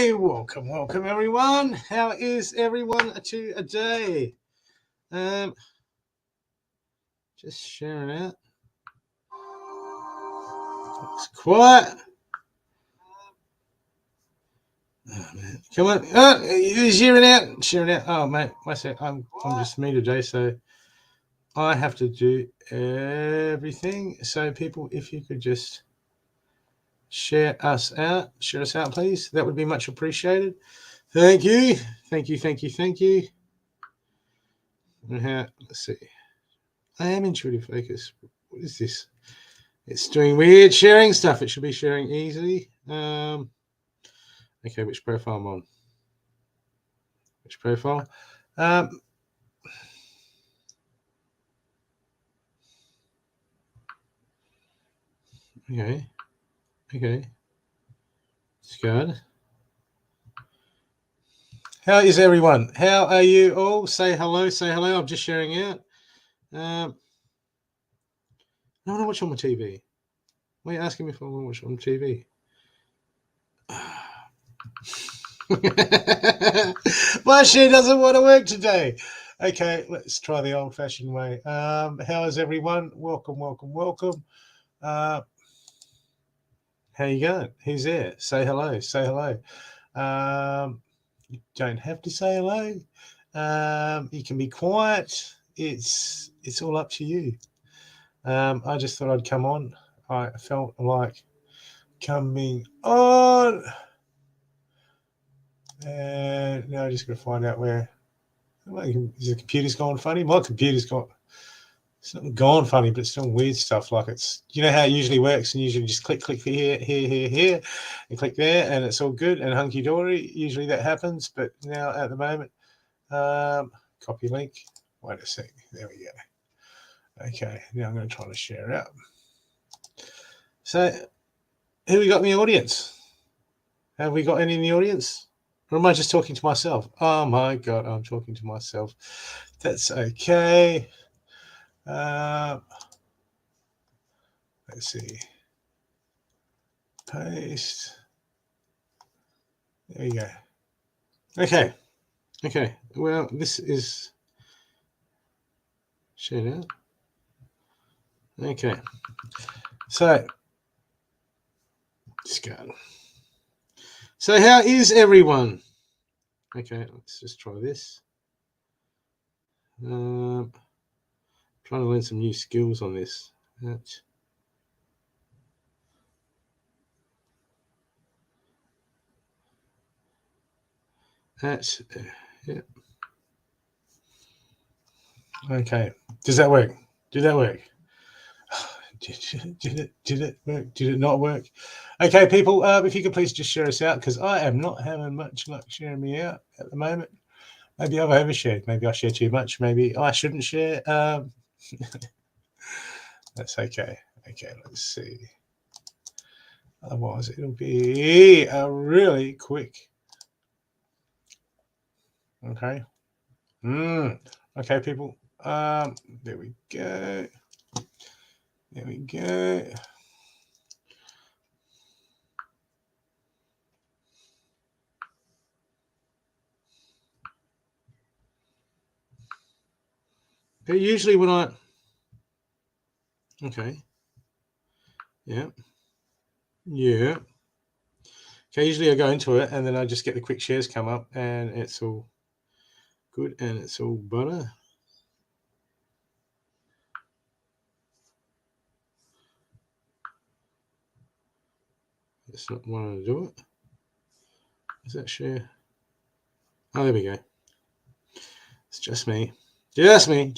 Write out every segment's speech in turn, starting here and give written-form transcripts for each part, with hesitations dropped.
Okay, welcome everyone. How is everyone today? Just sharing out. It's quiet. Oh, man. Come on. Oh, you're sharing out. Sharing out. Oh, mate. What's that? I'm just me today, so I have to do everything. So, people, if you could just share us out, please. That would be much appreciated. Thank you. Let's see. I am intuitive focus. What is this? It's doing weird sharing stuff. It should be sharing easily. Okay, which profile I'm on? Which profile? Okay. It's good. How is everyone? How are you all? Say hello. I'm just sharing out. I want to watch on my TV. Why are you asking me if I want to watch on TV? My share doesn't want to work today. Okay, let's try the old-fashioned way. How is everyone? Welcome. How you going? Who's there? Say hello. You don't have to say hello. You can be quiet. It's all up to you. I just thought I'd come on. I felt like coming on. And now I'm just going to find out where. Is the computer's gone funny? My computer's got. It's not gone funny, but it's doing weird stuff. Like it's, you know how it usually works, and usually just click here, and click there, and it's all good and hunky dory. Usually that happens, but now at the moment, copy link. Wait a sec. There we go. Okay, now I'm going to try to share it out. So, who we got in the audience? Have we got any in the audience? Or am I just talking to myself? Oh my God, I'm talking to myself. That's okay. Let's see. Paste. There you go. Okay. Well, this is shared out. Okay. So, just go. So, how is everyone? Okay, let's just try this. Trying to learn some new skills on this. That's yeah. Okay. Does that work? Did that work? Did it work? Did it not work? Okay, people, if you could please just share us out, because I am not having much luck sharing me out at the moment. Maybe I've overshared. Maybe I share too much. Maybe I shouldn't share. That's okay. Okay, let's see. Otherwise, it'll be a really quick. Okay. Okay, people. There we go. But usually when I... Okay. Yeah. Okay, usually I go into it and then I just get the quick shares come up and it's all good and it's all butter. It's not wanting to do it. Is that share? Oh, there we go. It's just me. Just me.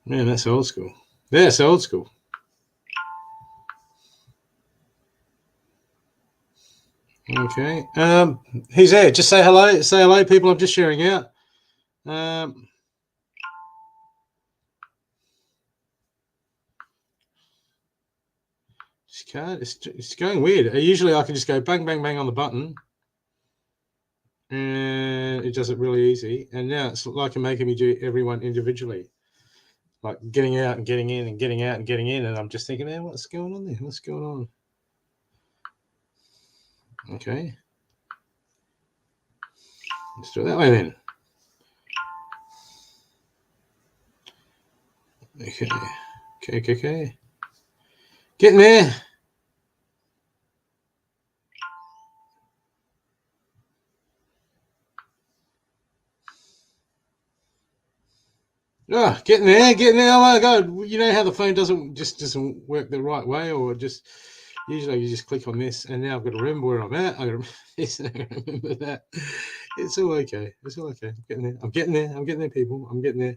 Man, that's old school. Okay. Who's there? Just say hello. Say hello, people. I'm just sharing out. Just can't. It's going weird. Usually I can just go bang, bang, bang on the button. And it does it really easy. And now it's like I'm making me do everyone individually. like getting out and getting in and getting out and getting in, and I'm just thinking, man, what's going on there? What's going on? Okay, let's do it that way then. Okay. Getting there. Oh, getting there. Oh my god! You know how the phone doesn't work the right way, or just usually you just click on this, and now I've got to remember where I'm at. I got to remember this, and I got to remember that. It's all okay. I'm getting there, people. I'm getting there.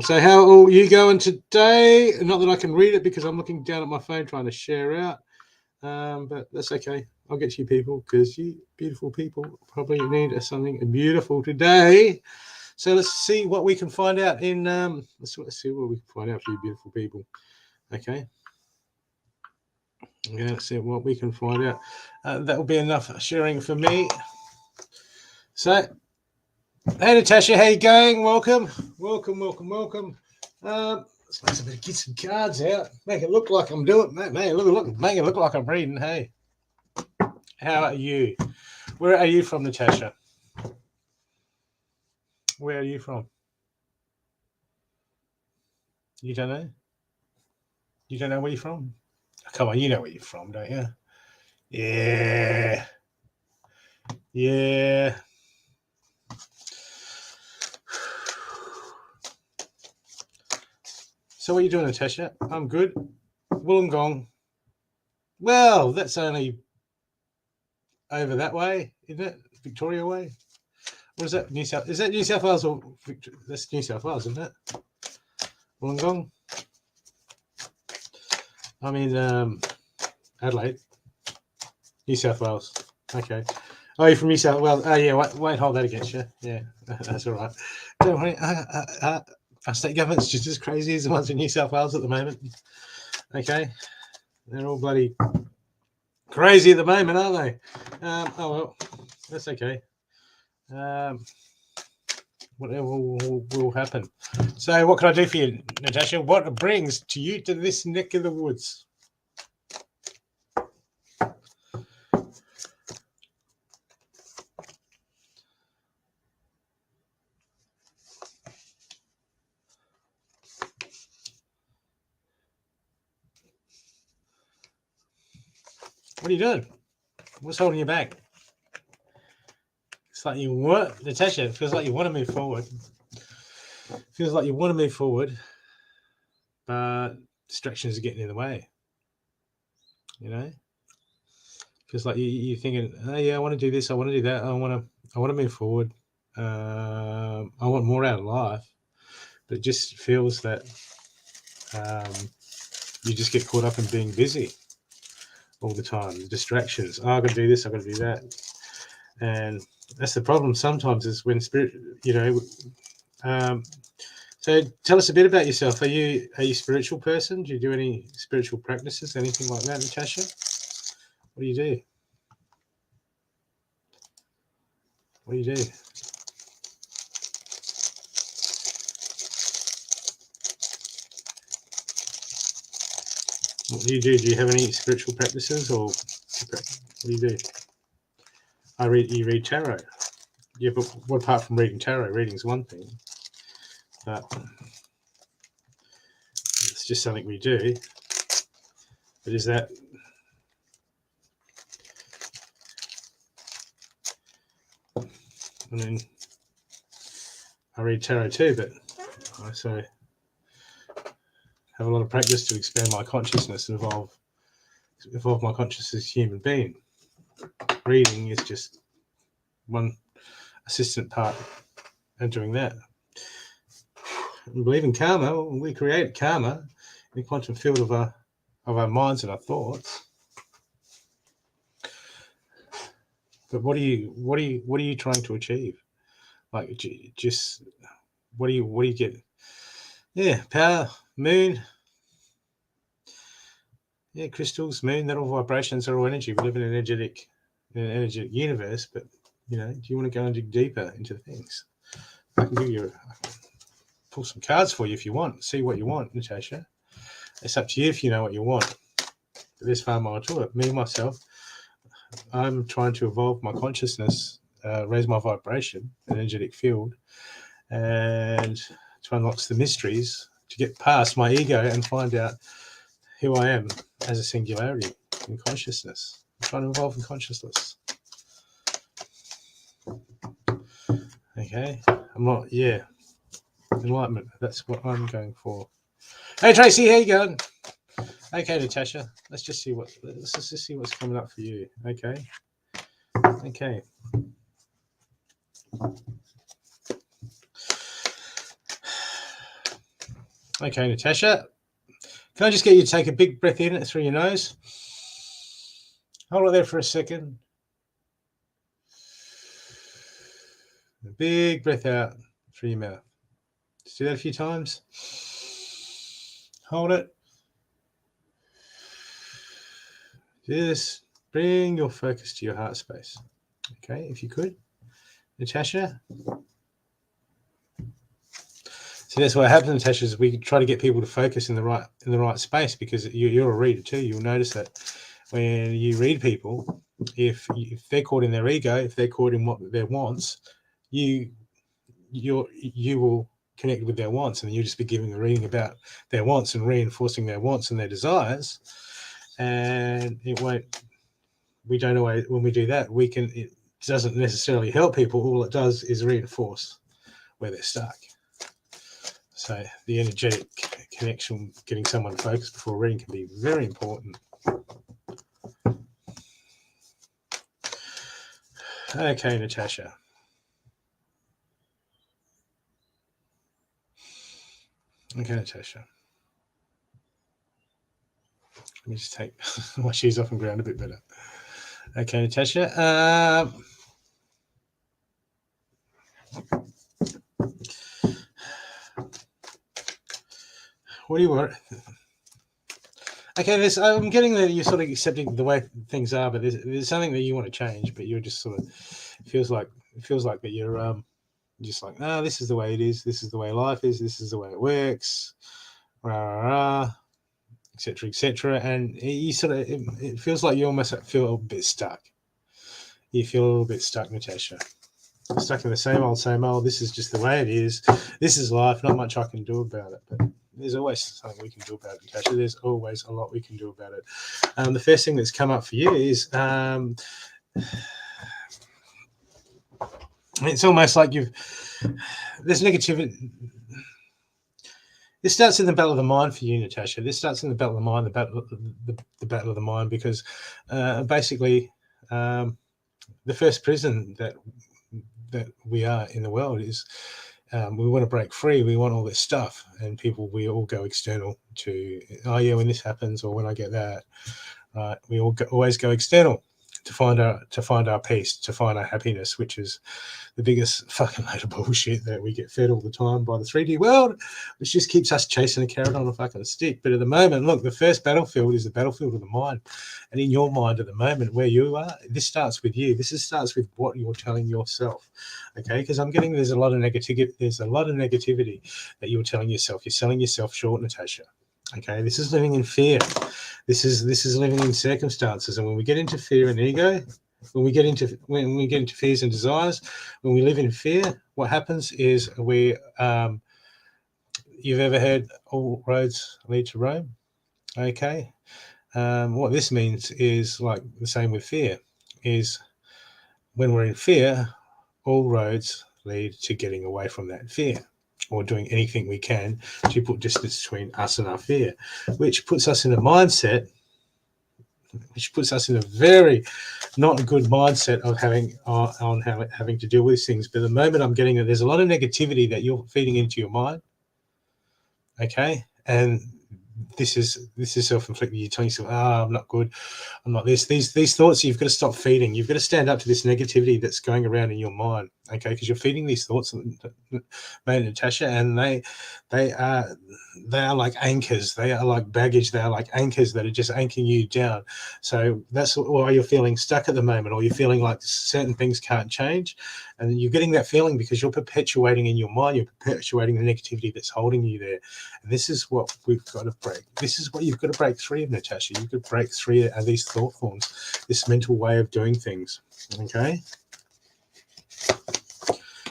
So how are you going today? Not that I can read it because I'm looking down at my phone trying to share out. But that's okay. I'll get to you people because you beautiful people probably need something beautiful today. So let's see what we can find out in let's see what we can find out for you beautiful people. Okay. Yeah, let's see what we can find out. That will be enough sharing for me. So hey Natasha, how you going? Welcome. Let's get some cards out. Make it look like I'm doing. Make it look like I'm reading. Hey, how are you? Where are you from, Natasha? Where are you from? You don't know? You don't know where you're from? Oh, come on, you know where you're from, don't you? Yeah. So what are you doing, Natasha? I'm good. Wollongong. Well, that's only over that way, isn't it? Victoria way. What is that? Is that New South Wales or that's New South Wales, isn't it? Wollongong. I mean, Adelaide. New South Wales. Okay. Oh, you're from New South Wales. Oh, yeah. Won't hold that against you. Yeah, that's all right. Don't worry. Our state government's just as crazy as the ones in New South Wales at the moment. Okay. They're all bloody crazy at the moment, aren't they? Oh, well. That's okay. Whatever will happen. So what can I do for you, Natasha? What brings to you to this neck of the woods? What are you doing? What's holding you back? It's like you want, Natasha, it feels like you want to move forward. But distractions are getting in the way. You know? Feels like you're thinking, oh yeah, I want to do this, I want to do that, I want to move forward. I want more out of life. But it just feels that you just get caught up in being busy all the time. The distractions. Oh, I've got to do this, I've got to do that. And that's the problem sometimes is when spirit, so tell us a bit about yourself. Are you a spiritual person? Do you do any spiritual practices, anything like that, Natasha? What do you do? What do you do? What do you do? Do you have any spiritual practices, or what do you do? You read tarot. Yeah, but what apart from reading tarot? Reading's one thing, but it's just something we do. But is that? I mean, I read tarot too, but I also have a lot of practice to expand my consciousness and evolve my consciousness as a human being. Reading is just one assistant part in doing that. And believe in karma. We create karma in the quantum field of our minds and our thoughts. But what are you trying to achieve? Like just what do you get? Yeah, power, moon. Yeah, crystals, moon. They're all vibrations. They're all energy. We live in an energetic universe. But do you want to go and dig deeper into things? I can give you. pull some cards for you if you want. See what you want, Natasha. It's up to you if you know what you want. But there's far more to it. Me, myself, I'm trying to evolve my consciousness, raise my vibration, energetic field, and to unlock the mysteries, to get past my ego and find out who I am as a singularity in consciousness. I'm trying to evolve in consciousness. Okay, I'm not, enlightenment. That's what I'm going for. Hey Tracy, how you going? Okay, Natasha, let's just see what's coming up for you. Okay. Okay, Natasha, can I just get you to take a big breath in through your nose? Hold it there for a second. A big breath out through your mouth. Just do that a few times. Hold it. Just bring your focus to your heart space. Okay, if you could. Natasha. So that's what happens, Natasha, is we try to get people to focus in the right space, because you're a reader too. You'll notice that when you read people, if they're caught in their ego, if they're caught in what their wants, you will connect with their wants, and you'll just be giving a reading about their wants and reinforcing their wants and their desires. And we don't know when we do that, it doesn't necessarily help people. All it does is reinforce where they're stuck. So the energetic connection, getting someone to focus before reading, can be very important. Okay, Natasha. Okay, Natasha. Let me just take my shoes off and ground a bit better. Okay, Natasha. What do you want? Okay, I'm getting that you're sort of accepting the way things are, but there's something that you want to change, but you're just sort of feels like that you're just like, no, this is the way it is. This is the way life is. This is the way it works. Etc., etc. And you sort of, it feels like you almost feel a bit stuck. You feel a little bit stuck, Natasha. Stuck in the same old. This is just the way it is. This is life. Not much I can do about it. But there's always something we can do about it, Natasha. There's always a lot we can do about it. The first thing that's come up for you is it's almost like there's negativity. This starts in the battle of the mind for you, Natasha. This starts in the battle of the mind, the battle of the mind, because basically the first prison that we are in the world is we want to break free. We want all this stuff, and we all go external to, when this happens or when I get that. We always go external to find our peace, to find our happiness, which is the biggest fucking load of bullshit that we get fed all the time by the 3D world, which just keeps us chasing a carrot on a fucking stick. But at the moment, look, the first battlefield is the battlefield of the mind. And in your mind at the moment, where you are, this starts with you. This starts with what you're telling yourself. Okay, because I'm getting there's a lot of negativity that you're telling yourself. You're selling yourself short, Natasha. Okay, this is living in fear. This is living in circumstances. And when we get into fear and ego, when we get into fears and desires, when we live in fear, what happens is you've ever heard all roads lead to Rome? Okay. What this means is, like the same with fear, is when we're in fear, all roads lead to getting away from that fear, or doing anything we can to put distance between us and our fear, which puts us in a mindset, which puts us in a very not good mindset of having to deal with things. But the moment I'm getting that there's a lot of negativity that you're feeding into your mind, okay, and this is self-inflicted. You're telling yourself, I'm not good, I'm not this. These thoughts you've got to stop feeding. You've got to stand up to this negativity that's going around in your mind. okay? Because you're feeding these thoughts, mate, Natasha, and they are like anchors. They are like baggage. They are like anchors that are just anchoring you down. So that's why you're feeling stuck at the moment, or you're feeling like certain things can't change, and you're getting that feeling because you're perpetuating in your mind. You're perpetuating the negativity that's holding you there. And this is what we've got to break. This is what you've got to break free of, Natasha. You've got to break free of these thought forms, this mental way of doing things. Okay.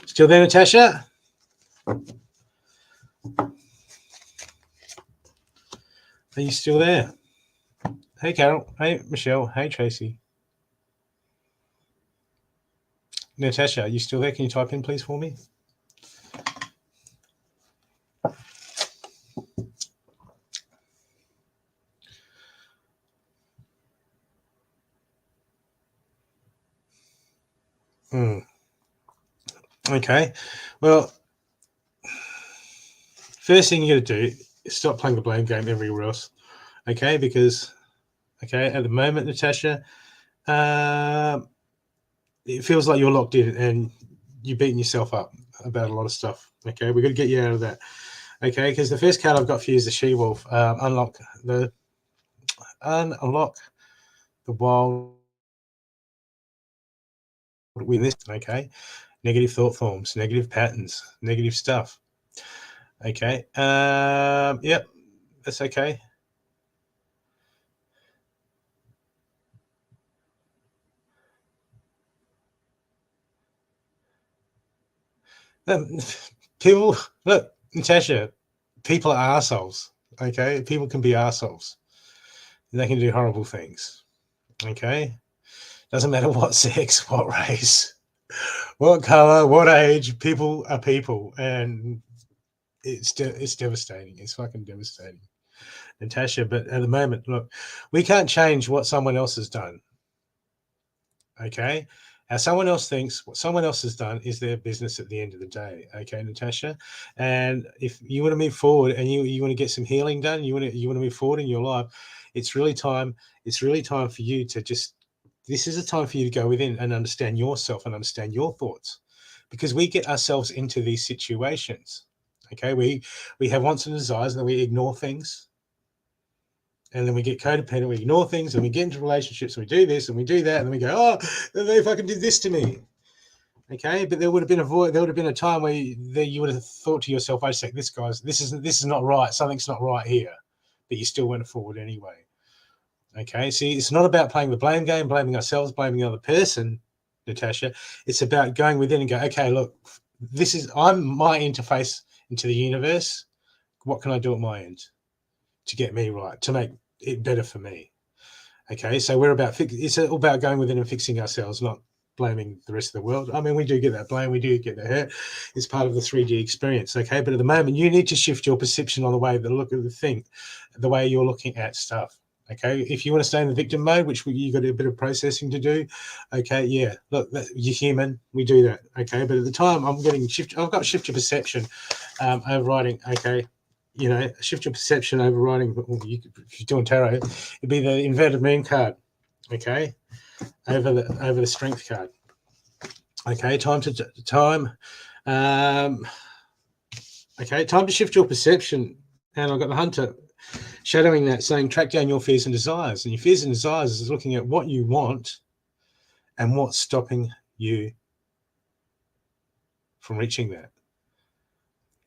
Still there, Natasha? Are you still there? Hey, Carol. Hey, Michelle. Hey, Tracy. Natasha, are you still there? Can you type in, please, for me? Okay. Well, first thing you got to do is stop playing the blame game everywhere else. Okay, because at the moment, Natasha, it feels like you're locked in and you're beating yourself up about a lot of stuff. Okay, we're going to get you out of that. Okay, because the first card I've got for you is the She-Wolf. Unlock the wild with this. Okay, negative thought forms, negative patterns, negative stuff. Okay, yep, that's okay. People, look, Natasha, people are assholes. Okay, people can be assholes. They can do horrible things. Okay, doesn't matter what sex, what race, what color, what age. People are people, and it's devastating. It's fucking devastating, Natasha. But at the moment, look, we can't change what someone else has done. Okay, how someone else thinks, what someone else has done is their business at the end of the day. Okay, Natasha. And if you want to move forward and you want to get some healing done, you want to move forward in your life, it's really time for you to just, this is a time for you to go within and understand yourself and understand your thoughts, because we get ourselves into these situations. Okay, we have wants and desires, and then we ignore things. And then we get codependent, we ignore things, and we get into relationships, and we do this and we do that, and then we go, oh, they fucking did this to me. Okay, but there would have been a time where you would have thought to yourself, "I say, this is not right. Something's not right here," but you still went forward anyway. Okay, see, it's not about playing the blame game, blaming ourselves, blaming the other person, Natasha. It's about going within and go, okay, look, I'm my interface into the universe. What can I do at my end to get me right, to make it better for me? Okay, so it's all about going within and fixing ourselves, not blaming the rest of the world. I mean, we do get that blame, we do get that hurt. It's part of the 3D experience. Okay, but at the moment, you need to shift your perception on the way the look of the thing, the way you're looking at stuff. Okay, if you want to stay in the victim mode, which you got a bit of processing to do. Okay, yeah, look, you're human. We do that. Okay, but at the time, I've got shift your perception, overriding. Okay. Shift your perception, overriding. If you're doing tarot, it'd be the inverted moon card, okay, over the strength card. Okay, time to shift your perception. And I've got the hunter shadowing that, saying track down your fears and desires. And your fears and desires is looking at what you want and what's stopping you from reaching that.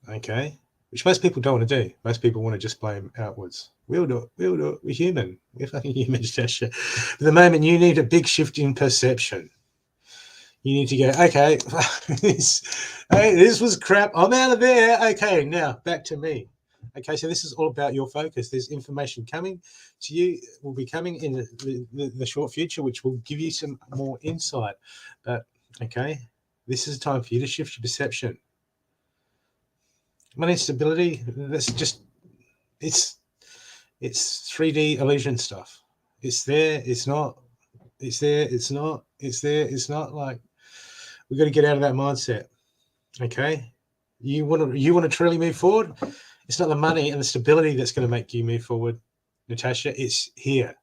Okay. Which most people don't want to do. Most people want to just blame outwards. We'll do it. We're human. We're fucking human, Tasha. At the moment, you need a big shift in perception. You need to go, okay, this was crap. I'm out of there. Okay, now back to me. Okay, so this is all about your focus. There's information coming to you, will be coming in the short future, which will give you some more insight. But, okay, this is a time for you to shift your perception. Money stability, that's just, it's 3D illusion stuff. It's there, it's not, it's there, it's not, it's there, it's not. Like, we've got to get out of that mindset. Okay, you want to truly move forward. It's not the money and the stability that's going to make you move forward, Natasha. It's here.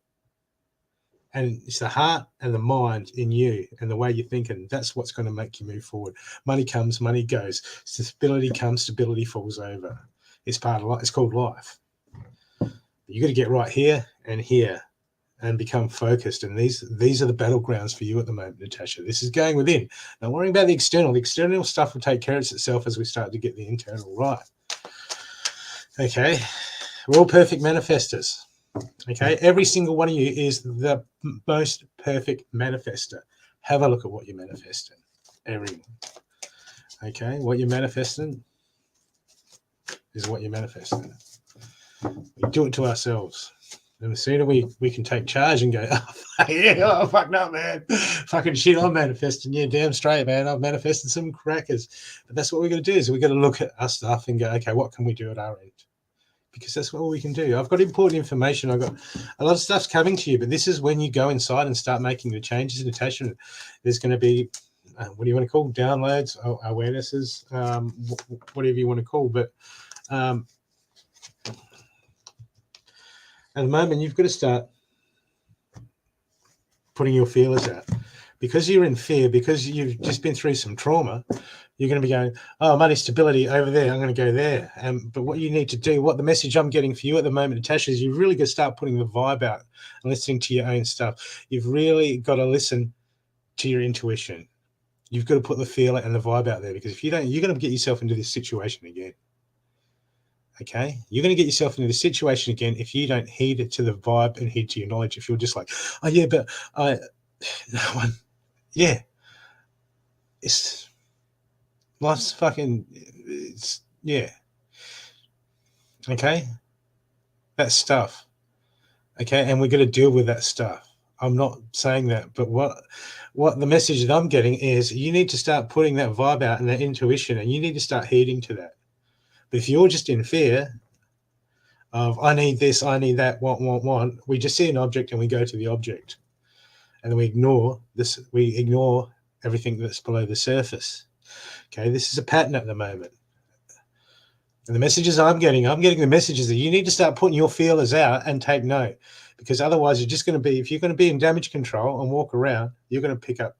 And it's the heart and the mind in you and the way you're thinking. That's what's going to make you move forward. Money comes, money goes. Stability comes, stability falls over. It's part of life. It's called life. You got to get right here and become focused. And these are the battlegrounds for you at the moment, Natasha. This is going within. Don't worry about the external. The external stuff will take care of itself as we start to get the internal right. Okay. We're all perfect manifestors. Okay, every single one of you is the most perfect manifester. Have a look at what you're manifesting. Everyone. Okay, what you're manifesting is what you're manifesting. We do it to ourselves. And the sooner we can take charge and go, oh, yeah, oh, fuck no, man. Fucking shit, I'm manifesting. Yeah, damn straight, man. I've manifested some crackers. But that's what we're going to do is we're going to look at our stuff and go, okay, what can we do at our end? Because that's all we can do. I've got important information. I've got a lot of stuff's coming to you, but this is when you go inside and start making the changes. Natasha, there's going to be, what do you want to call, downloads, awarenesses, whatever you want to call. But at the moment, you've got to start putting your feelers out. Because you're in fear, because you've just been through some trauma, you're going to be going, oh, money stability over there, I'm going to go there. But what you need to do, what the message I'm getting for you at the moment, Natasha, is you've really got to start putting the vibe out and listening to your own stuff. You've really got to listen to your intuition. You've got to put the feel and the vibe out there, because if you don't, you're going to get yourself into this situation again. Okay? You're going to get yourself into this situation again if you don't heed it to the vibe and heed to your knowledge. If you're just like, oh, yeah, but no one. Yeah, life's fucking, yeah. Okay, that stuff. Okay, and we're going to deal with that stuff. I'm not saying that, but what the message that I'm getting is you need to start putting that vibe out and that intuition, and you need to start heeding to that. But if you're just in fear of, I need this, I need that, want, we just see an object and we go to the object. And then we ignore this, we ignore everything that's below the surface. Okay, this is a pattern at the moment. And the messages I'm getting the messages that you need to start putting your feelers out and take note. Because otherwise you're just going to be, if you're going to be in damage control and walk around, you're going to pick up,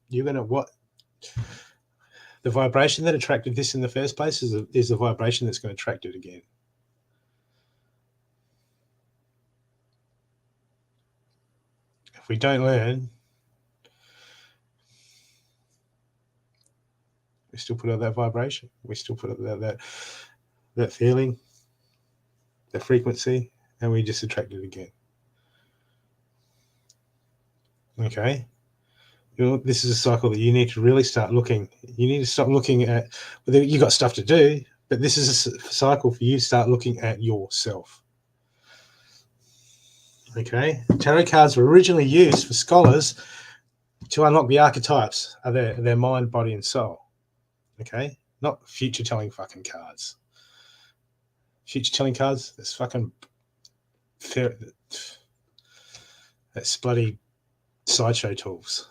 the vibration that attracted this in the first place is the vibration that's going to attract it again. If we don't learn, we still put out that vibration. We still put out that feeling, that frequency, and we just attract it again. Okay? This is a cycle that you need to really start looking. You need to stop looking at, whether you got stuff to do, but this is a cycle for you to start looking at yourself. Okay? Tarot cards were originally used for scholars to unlock the archetypes of their mind, body, and soul. Okay? Not future-telling fucking cards. Future-telling cards, that's fucking that's bloody sideshow tools.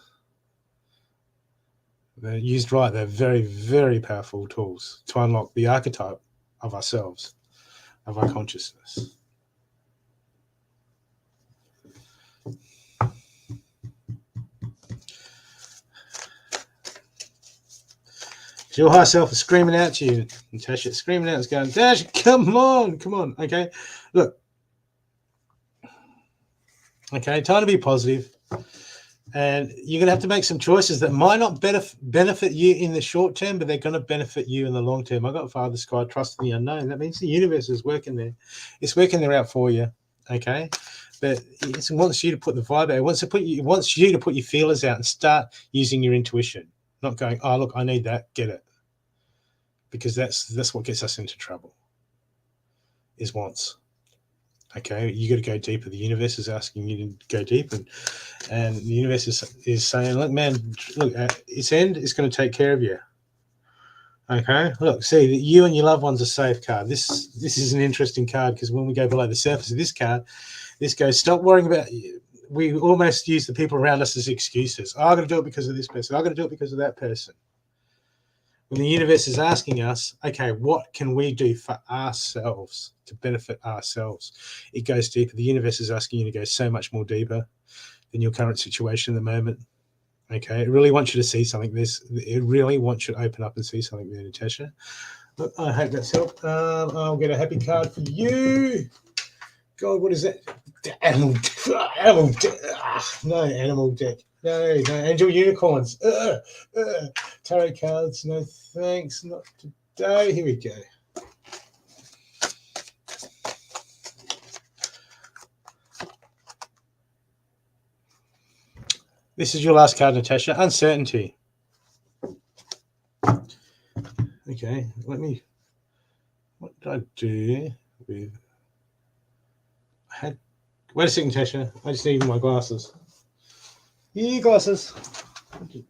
They're used right. They're very, very powerful tools to unlock the archetype of ourselves, of our consciousness. Your higher self is screaming out to you, Natasha. Screaming out, it's going, Natasha, come on. Okay, look. Okay, time to be positive. And you're going to have to make some choices that might not benefit you in the short term, but they're going to benefit you in the long term. I got Father Sky, trust in the unknown. That means the universe is working there. It's working there out for you. Okay, but it wants you to put the vibe out. It wants you to put your feelers out and start using your intuition. Not going, oh look, I need that, get it. Because that's what gets us into trouble. Is wants. Okay, you got to go deeper. The universe is asking you to go deep, and the universe is saying, look, man, look, at its end, it's going to take care of you. Okay, look, see, you and your loved ones are safe card. This is an interesting card, because when we go below the surface of this card, this goes, stop worrying about, we almost use the people around us as excuses. Oh, I've got to do it because of this person. I've got to do it because of that person. When the universe is asking us, okay, what can we do for ourselves to benefit ourselves? It goes deeper. The universe is asking you to go so much more deeper than your current situation at the moment. Okay, it really wants you to see something. It really wants you to open up and see something there, Natasha. Look, I hope that's helped. I'll get a happy card for you. God, what is that? No, animal deck. No, angel unicorns. Tarot cards. No, thanks. Not today. Here we go. This is your last card, Natasha. Uncertainty. Okay, what did I do with... Wait a second, Natasha. I just need my glasses. Here, glasses. What did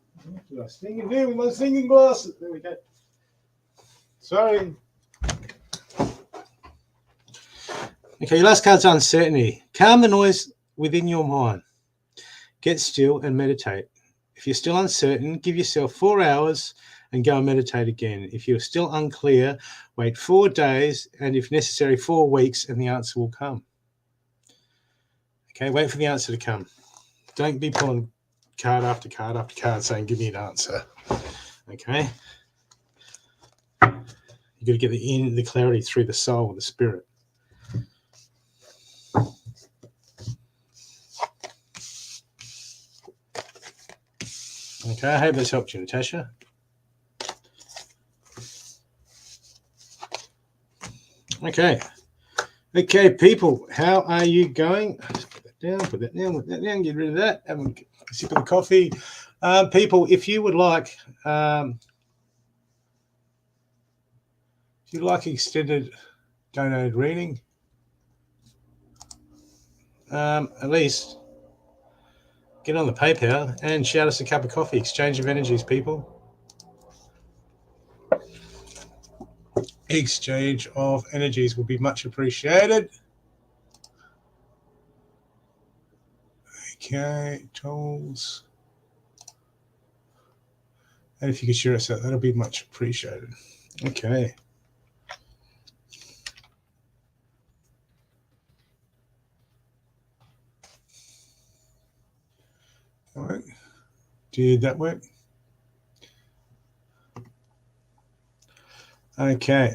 I sing in there with my singing glasses? There we go. Sorry. Okay, your last card's uncertainty. Calm the noise within your mind. Get still and meditate. If you're still uncertain, give yourself 4 hours and go and meditate again. If you're still unclear, wait 4 days and if necessary 4 weeks and the answer will come. Okay, wait for the answer to come. Don't be pulling card after card after card saying, give me an answer. Okay? You've got to get the clarity through the soul, the spirit. Okay, I hope that's helped you, Natasha. Okay. Okay, people, how are you going? Just put that down, put that down, get rid of that. Have a sip of the coffee. People, if you would like, extended donated reading, at least get on the PayPal and shout us a cup of coffee. Exchange of energies, people. Exchange of energies will be much appreciated. Okay, tools. And if you could share us out, that'll be much appreciated. Okay. All right. Did that work? Okay.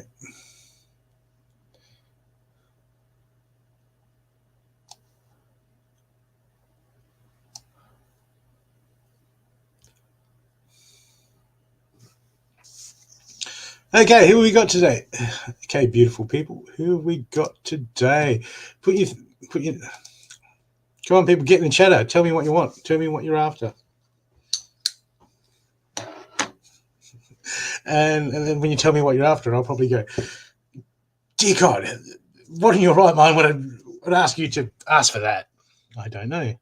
Okay, who have we got today? Okay, beautiful people. Who have we got today? Come on, people, get in the chatter. Tell me what you want. Tell me what you're after. And then when you tell me what you're after, I'll probably go, dear God, what in your right mind would ask you to ask for that? I don't know.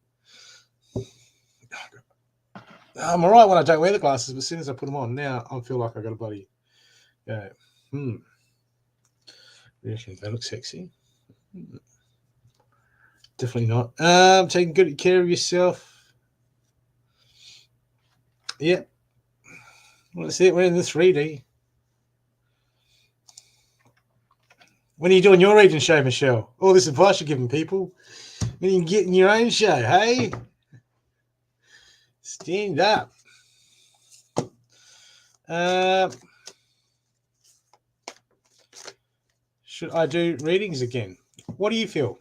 I'm all right when I don't wear the glasses, but as soon as I put them on, now I feel like I got a bloody... Really, they look sexy. Definitely not. Taking good care of yourself. Yep. Well, that's it. We're in the 3D. When are you doing your reading show, Michelle? All this advice you're giving people. When you can get in your own show, hey? Stand up. Should I do readings again? What do you feel?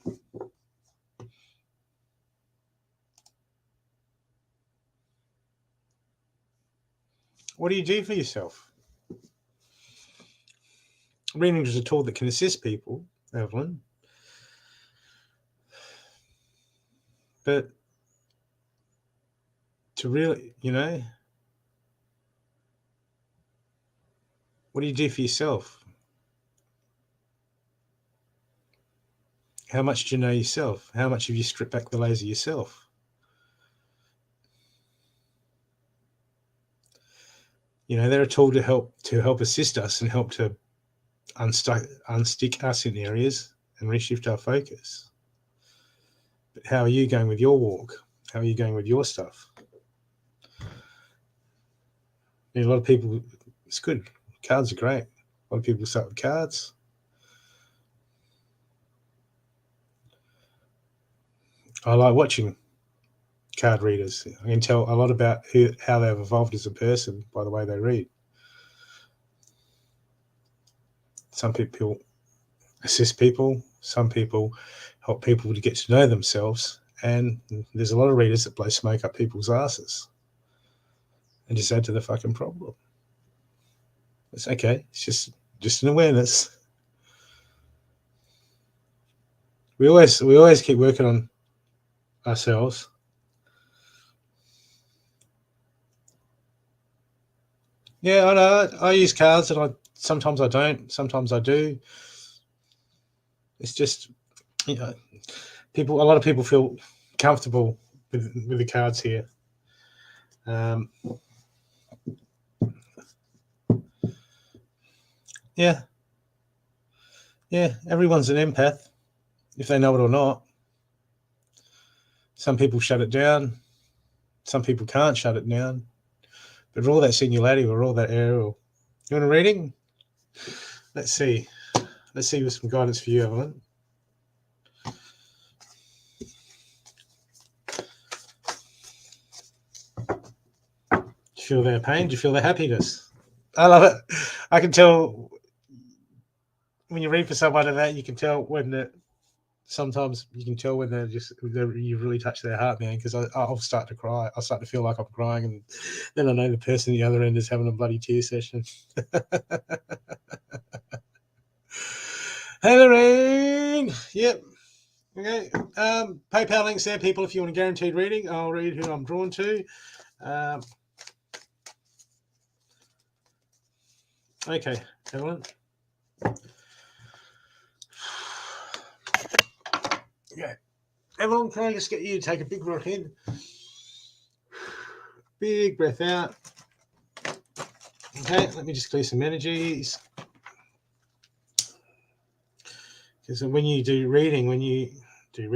What do you do for yourself? Readings is a tool that can assist people, Evelyn. But to really, what do you do for yourself? How much do you know yourself? How much have you stripped back the layers of yourself? They're a tool to help assist us and help to unstick us in areas and reshift our focus. But how are you going with your walk? How are you going with your stuff? A lot of people, it's good. Cards are great. A lot of people start with cards. I like watching card readers. I can tell a lot about how they've evolved as a person by the way they read. Some people assist people. Some people help people to get to know themselves. And there's a lot of readers that blow smoke up people's asses and just add to the fucking problem. It's okay. It's just an awareness. We always keep working on ourselves. Yeah, I know. I use cards, and sometimes I don't. Sometimes I do. It's just, you know, a lot of people feel comfortable with the cards here. Yeah, everyone's an empath, if they know it or not. Some people shut it down. Some people can't shut it down. But we're all that singularity, we're all that aerial. You want a reading? Let's see. Let's see with some guidance for you, Evelyn. Do you feel their pain? Do you feel their happiness? I love it. I can tell when you read for someone like that, you can tell when sometimes you can tell when you've really touched their heart, man, because I'll start to cry. I'll start to feel like I'm crying, and then I know the person at the other end is having a bloody tear session. Hey, Lorraine. Yep. Okay. PayPal links there, people. If you want a guaranteed reading, I'll read who I'm drawn to. Okay, Evelyn. Okay. Evelyn, can I just get you to take a big breath in? Big breath out. Okay, let me just clear some energies. Because when you do reading or you do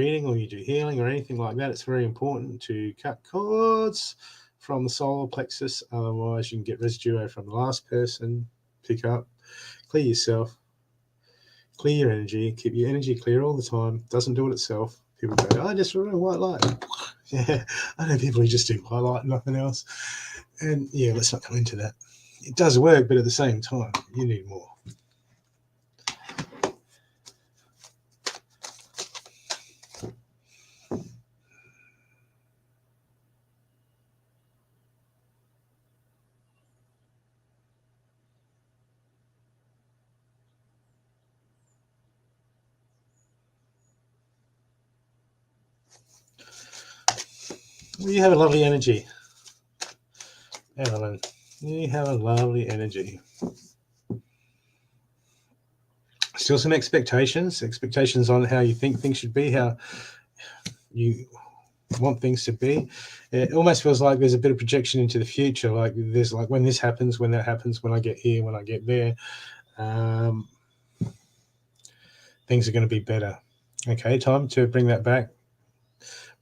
healing or anything like that, it's very important to cut cords from the solar plexus. Otherwise, you can get residue from the last person. Pick up, clear yourself, clear your energy, keep your energy clear all the time. Doesn't do it itself. People go, I just want a white light. Yeah, I know people who just do white light and nothing else. And yeah, let's not go into that. It does work, but at the same time, you need more. You have a lovely energy, Evelyn. You have a lovely energy. Still some expectations on how you think things should be, how you want things to be. It almost feels like there's a bit of projection into the future. Like there's like when this happens, when that happens, when I get here, when I get there, things are going to be better. Okay, time to bring that back.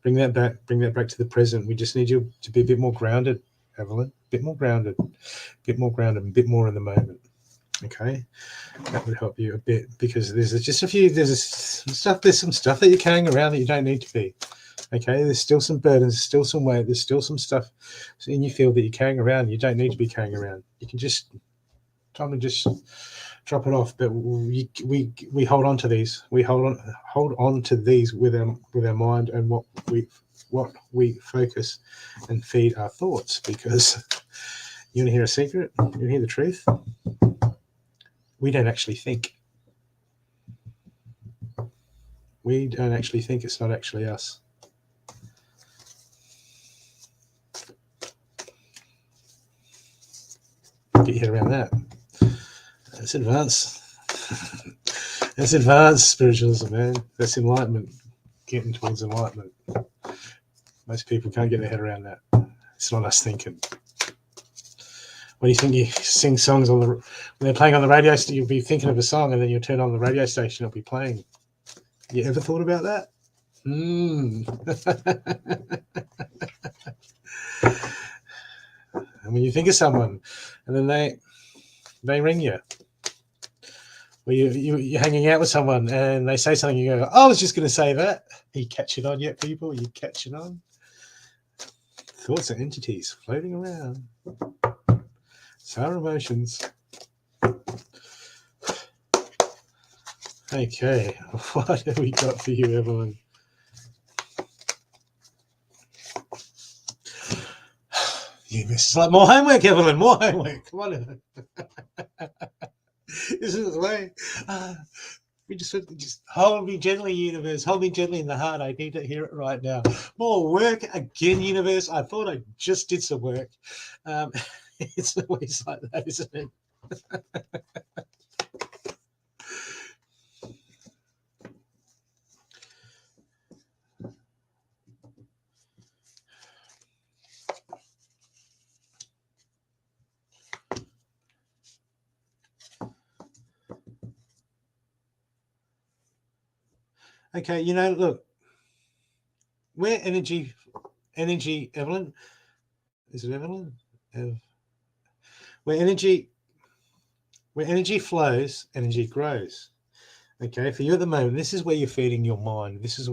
Bring that back to the present. We just need you to be a bit more grounded, Evelyn. A bit more grounded, and a bit more in the moment. Okay, that would help you a bit because there's some stuff that you're carrying around that you don't need to be. Okay, there's still some burdens, there's still some weight, there's still some stuff in your field that you're carrying around. You don't need to be carrying around. You can just drop it off. But we hold on to these. We hold on to these with our mind and what we focus and feed our thoughts. Because you want to hear a secret? You want to hear the truth? We don't actually think. We don't actually think. It's not actually us. Get your head around that. That's advanced. That's advanced spiritualism, man. That's enlightenment. Getting towards enlightenment. Most people can't get their head around that. It's not us thinking. When you think you sing songs when they're playing on the radio station, you'll be thinking of a song, and then you'll turn on the radio station, it'll be playing. You ever thought about that? And when you think of someone, and then they ring you, or you're hanging out with someone, and they say something, you go, "I was just going to say that." Are you catching on yet, people? Are you catching on? Thoughts are entities floating around. So are emotions. Okay, what have we got for you, Evelyn? It's like more homework, Evelyn. More homework. Come on. This is the way. We just hold me gently, universe. Hold me gently in the heart. I need to hear it right now. More work again, universe. I thought I just did some work. It's always like that, isn't it? Okay, look, where energy, Evelyn, is it Evelyn? Where energy flows, energy grows. Okay, for you at the moment, this is where you're feeding your mind. It's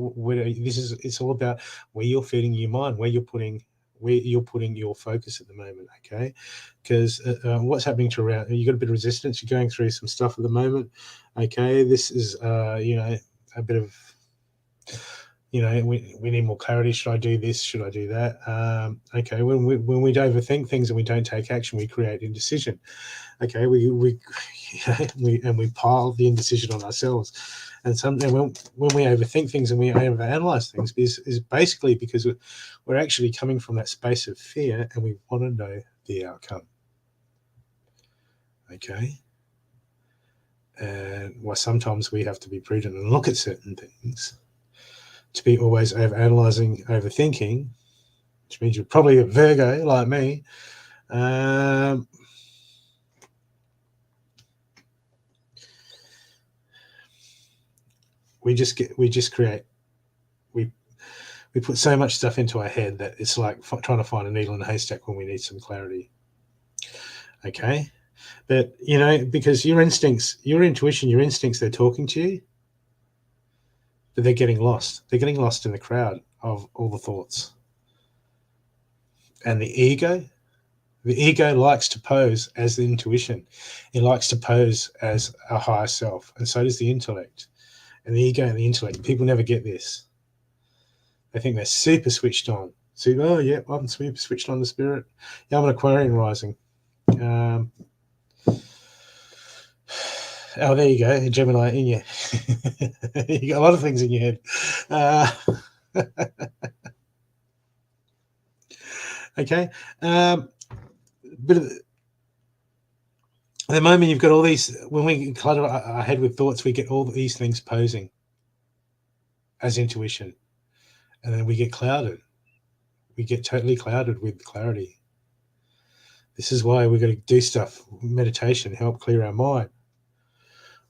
all about where you're feeding your mind, where you're putting your focus at the moment. Okay, because what's happening to around, you got a bit of resistance. You're going through some stuff at the moment. Okay, this is a bit of, we need more clarity. Should I do this? Should I do that? Okay, when we overthink things and we don't take action, we create indecision. Okay, we pile the indecision on ourselves, and sometimes when we overthink things and we overanalyze things, is basically because we're actually coming from that space of fear and we want to know the outcome. Okay, and why sometimes we have to be prudent and look at certain things. To be always overanalyzing, overthinking, which means you're probably a Virgo like me. We put so much stuff into our head that it's like trying to find a needle in a haystack when we need some clarity. Okay, but because your instincts, your intuition, your instincts, they're talking to you, but they're getting lost. They're getting lost in the crowd of all the thoughts. And the ego likes to pose as the intuition. It likes to pose as a higher self, and so does the intellect. And the ego and the intellect, people never get this. They think they're super switched on. So, oh yeah, I'm super switched on the spirit. Yeah, I'm an Aquarian rising. Oh, there you go, Gemini in you. You got a lot of things in your head. Okay. But at the moment, you've got all these. When we clutter our head with thoughts, we get all these things posing as intuition, and then we get clouded. We get totally clouded with clarity. This is why we've got to do stuff, meditation, help clear our mind.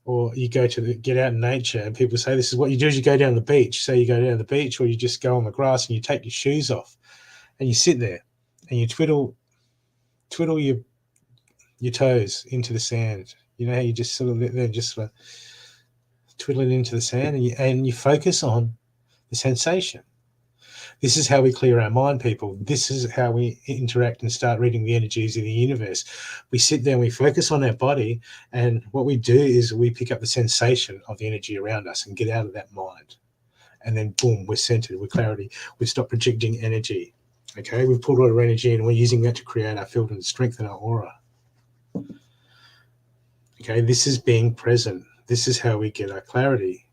Or you get out in nature, and people say this is what you do: is you go down the beach. So you go down the beach, or you just go on the grass and you take your shoes off, and you sit there, and you twiddle your toes into the sand. You know how you just sort of let there, just sort of twiddle it into the sand, and you focus on the sensation. This is how we clear our mind, people. This is how we interact and start reading the energies of the universe. We sit there and we focus on our body, and what we do is we pick up the sensation of the energy around us and get out of that mind. And then boom, we're centered, we're clarity. We stop projecting energy. Okay, we've pulled all our energy and we're using that to create our field and strengthen our aura. Okay, this is being present. This is how we get our clarity.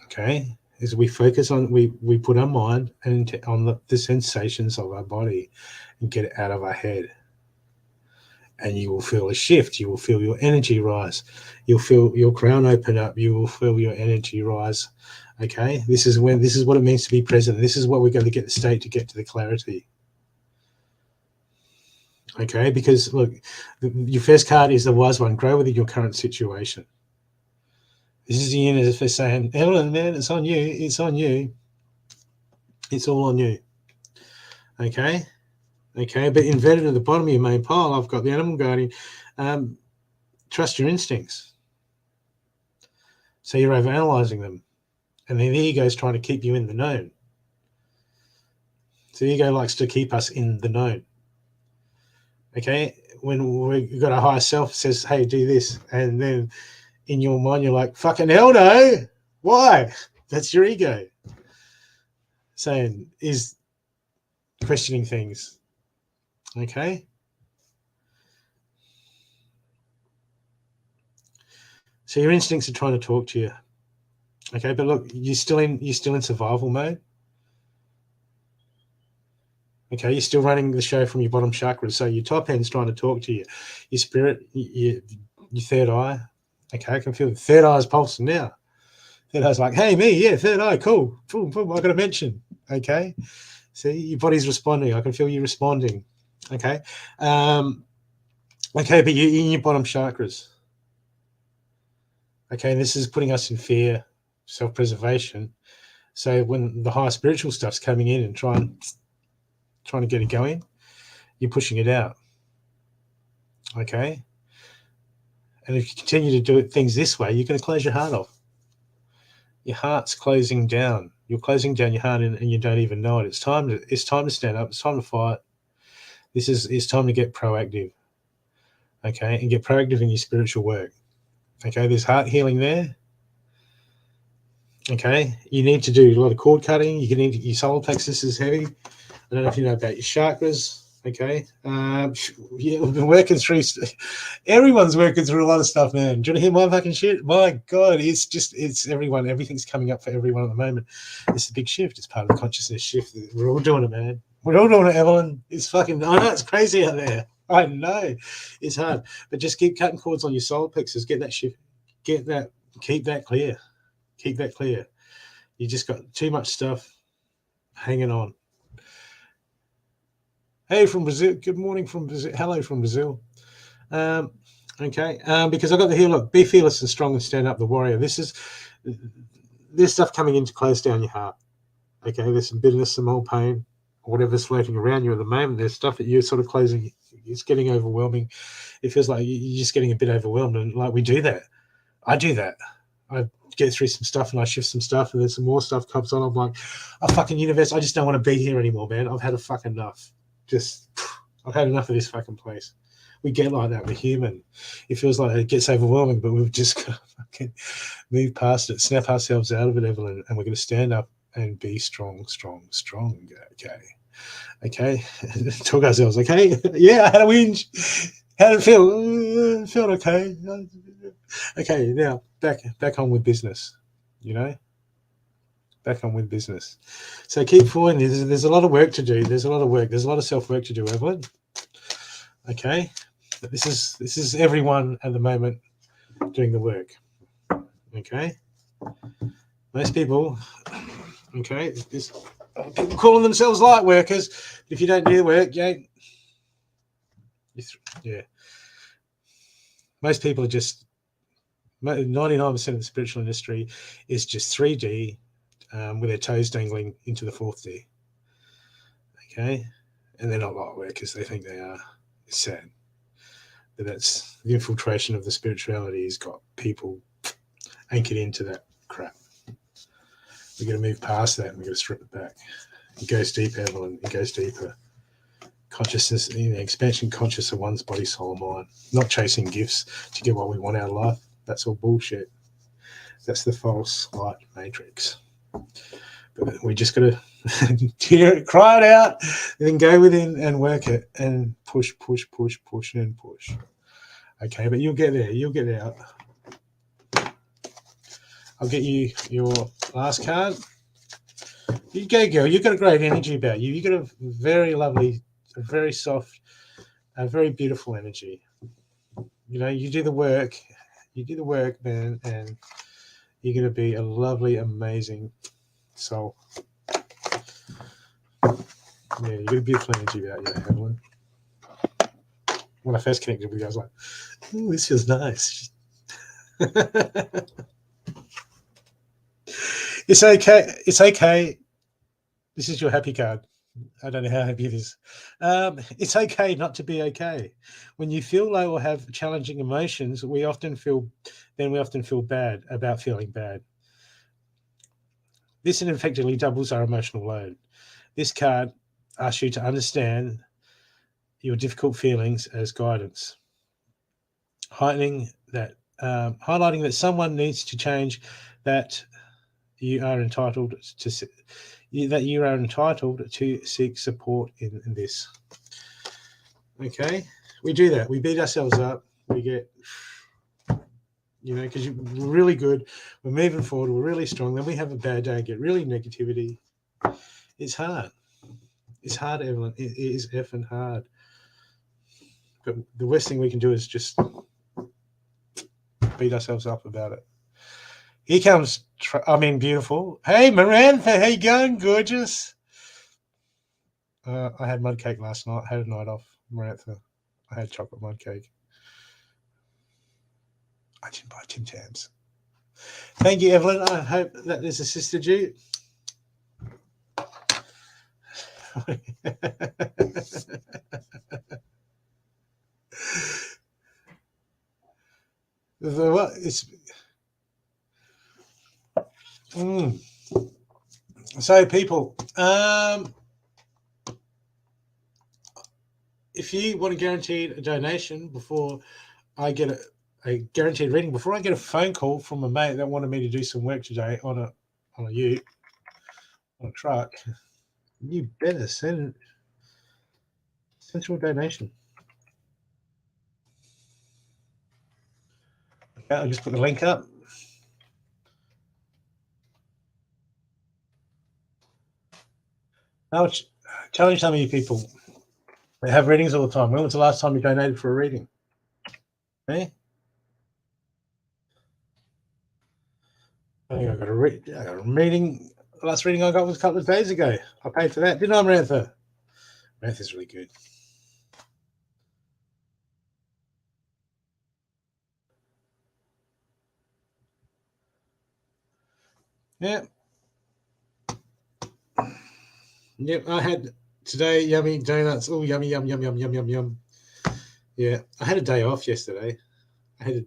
Okay, is we focus on, we put our mind and on the sensations of our body and get it out of our head. And you will feel a shift. You will feel your energy rise. You'll feel your crown open up. You will feel your energy rise. Okay, this is what it means to be present. This is what we're going to get the state to get to the clarity. Okay, because look, your first card is the wise one. Grow within your current situation. This is the universe saying, Evelyn, man, it's on you. It's on you. It's all on you. Okay. Okay. But inverted at the bottom of your main pile, I've got the animal guardian. Trust your instincts. So you're overanalyzing them. And then the ego is trying to keep you in the known. So the ego likes to keep us in the known. Okay, when we've got a higher self says, "Hey, do this," and then in your mind you're like, "Fucking hell no! Why?" That's your ego saying, is questioning things. Okay. So your instincts are trying to talk to you. Okay, but look, you're still in survival mode. Okay, you're still running the show from your bottom chakra. So your top end's trying to talk to you. Your spirit, your third eye. Okay, I can feel the third eye's pulsing now. Third eye's like, hey, me, yeah, third eye, cool. Boom, boom, I got a mention. Okay. See, your body's responding. I can feel you responding. Okay. Okay, but you're in your bottom chakras. Okay, and this is putting us in fear, self-preservation. So when the higher spiritual stuff's coming in and trying to get it going, you're pushing it out. Okay. And if you continue to do things this way, you're going to close your heart off. Your heart's closing down. You're closing down your heart, and you don't even know it. It's time to stand up. It's time to fight. It's time to get proactive. Okay, and get proactive in your spiritual work. Okay, there's heart healing there. Okay, you need to do a lot of cord cutting. Your solar plexus is heavy. I don't know if you know about your chakras. Okay, yeah, we've been working through. Everyone's working through a lot of stuff, man. Do you want to hear my fucking shit? My God, it's everyone. Everything's coming up for everyone at the moment. It's a big shift. It's part of the consciousness shift. We're all doing it, man. We're all doing it, Evelyn. It's fucking. I know it's crazy out there. I know it's hard, but just keep cutting cords on your solar plexus. Get that shift. Get that. Keep that clear. Keep that clear. You just got too much stuff hanging on. Hey, from Brazil. Good morning from Brazil. Hello from Brazil. Okay, because I got the here. Look, be fearless and strong and stand up, the warrior. This stuff coming in to close down your heart. Okay, there's some bitterness, some old pain, or whatever's floating around you at the moment. There's stuff that you're sort of closing. It's getting overwhelming. It feels like you're just getting a bit overwhelmed, and like we do that. I do that. I get through some stuff and I shift some stuff, and then some more stuff comes on. I'm like, oh, fucking universe, I just don't want to be here anymore, man. I've had a fucking enough. I've had enough of this fucking place. We get like that. We're human. It feels like it gets overwhelming, but we've just got to fucking move past it, snap ourselves out of it, Evelyn, and we're going to stand up and be strong. Okay. Talk ourselves. Okay. Yeah, I had a whinge. How did it feel? Felt okay. Okay, now back on with business. Back on with business. So keep forward. There's a lot of work to do. There's a lot of self-work to do, Evelyn. Okay. But this is everyone at the moment doing the work. Okay. Most people, okay, people calling themselves light workers. If you don't do the work, yeah. Most people are just 99% of the spiritual industry is just 3D with their toes dangling into the 4th D. Okay. And they're not light workers. They think they are. It's sad. But that's the infiltration of the spirituality has got people anchored into that crap. We're going to move past that and we're going to strip it back. It goes deeper, Evelyn. It goes deeper. Consciousness, expansion conscious of one's body, soul, and mind. Not chasing gifts to get what we want out of life. That's all bullshit. That's the false light matrix. But we just got to hear it, cry it out, and then go within and work it and push. Okay, but you'll get there. You'll get out. I'll get you your last card. You go, girl. You've got a great energy about you. You've got a very lovely, a very soft, a very beautiful energy. You do the work. You do the work, man, and you're going to be a lovely, amazing soul. Yeah, you got a beautiful energy about you, Evelyn. When I first connected with you, I was like, "Ooh, this feels nice." It's okay. It's okay. This is your happy card. I don't know how happy it is. It's okay not to be okay. When you feel low or have challenging emotions, we often feel bad about feeling bad. This effectively doubles our emotional load. This card ask you to understand your difficult feelings as guidance, highlighting that someone needs to change, that you are entitled to seek support in this. Okay, we do that. We beat ourselves up. We get, because we're really good. We're moving forward. We're really strong. Then we have a bad day and get really negativity. It's hard. It's hard, Evelyn. It is effing hard. But the worst thing we can do is just beat ourselves up about it. Here comes, beautiful. Hey, Marantha, how you going, gorgeous? I had mud cake last night. I had a night off, Marantha. I had chocolate mud cake. I didn't buy Tim Tams. Thank you, Evelyn. I hope that this assisted you. So, people, if you want to guarantee a donation before I get a guaranteed reading, before I get a phone call from a mate that wanted me to do some work today on a ute, on a truck, you better send your donation. Okay, I'll just put the link up. I'll challenge some of you people. They have readings all the time. When was the last time you donated for a reading? Eh? I think I got a meeting. The last reading I got was a couple of days ago. I paid for that, didn't I, Marantha? Marantha's really good. Yeah. Yep, I had today yummy donuts. Oh, yummy, yum, yum, yum, yum, yum, yum. Yeah, I had a day off yesterday. You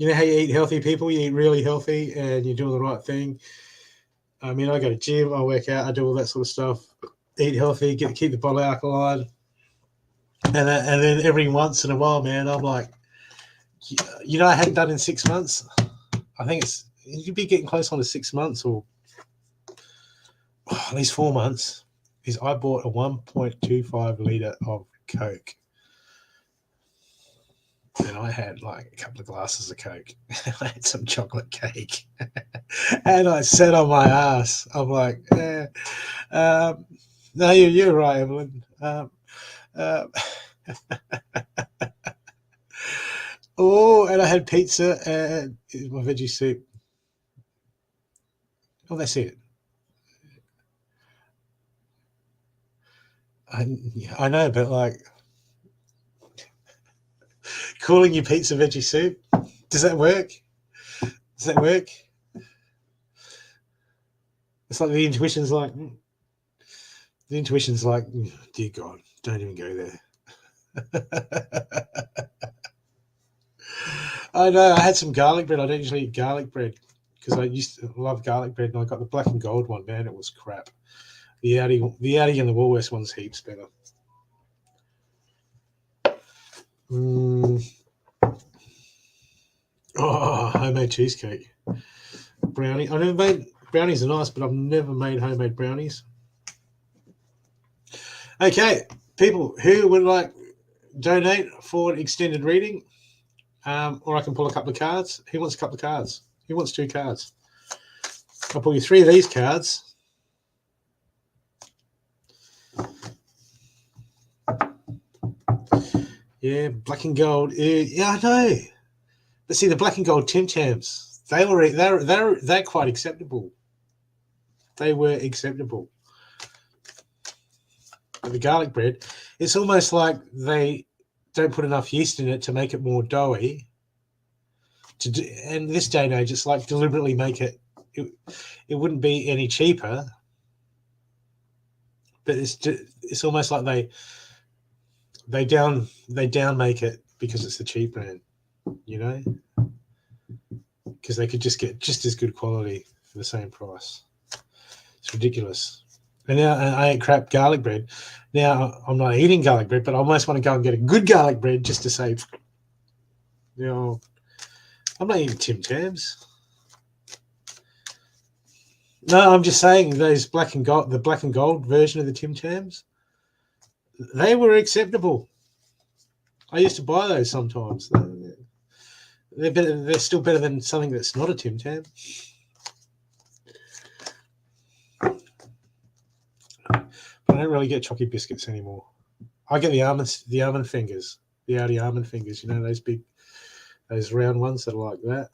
know how you eat healthy, people? You eat really healthy and you're doing the right thing. I mean, I go to gym, I work out, I do all that sort of stuff. Eat healthy, keep the body alkaline. And then every once in a while, man, I'm like, I hadn't done in 6 months. I think you'd be getting close on to 6 months or at least 4 months. Is I bought a 1.25 litre of Coke. And I had like a couple of glasses of Coke. I had some chocolate cake. And I sat on my ass. I'm like, no, you're right, Evelyn. Oh, and I had pizza and my veggie soup. Oh, that's it. I know, but like, calling you pizza veggie soup, does that work? Does that work? It's like the intuition's like, dear God, don't even go there. I know. I had some garlic bread. I don't usually eat garlic bread because I used to love garlic bread, and I got the black and gold one. Man, it was crap. The Audi and the Woolworths one's heaps better. Oh, homemade cheesecake, brownie. I never made brownies. Are nice, but I've never made homemade brownies. Okay, people who would like donate for an extended reading, or I can pull a couple of cards. Who wants a couple of cards? Who wants 2 cards? I'll pull you 3 of these cards. Yeah, black and gold. Yeah, I know. But see, the black and gold Tim Tams, they're quite acceptable. They were acceptable. But the garlic bread, it's almost like they don't put enough yeast in it to make it more doughy. And this day and age, it's like deliberately make it. It wouldn't be any cheaper, but it's almost like they down make it because it's the cheap brand, because they could just get just as good quality for the same price. It's ridiculous. And now I ate crap garlic bread. Now I'm not eating garlic bread, but I almost want to go and get a good garlic bread just to say, I'm not eating Tim Tams. No, I'm just saying those black and gold, the black and gold version of the Tim Tams, they were acceptable. I used to buy those sometimes. They're better. They're still better than something that's not a Tim Tam. But I don't really get chocolate biscuits anymore. I get the almond fingers, the Audi almond fingers. You know, those big, those round ones that are like that.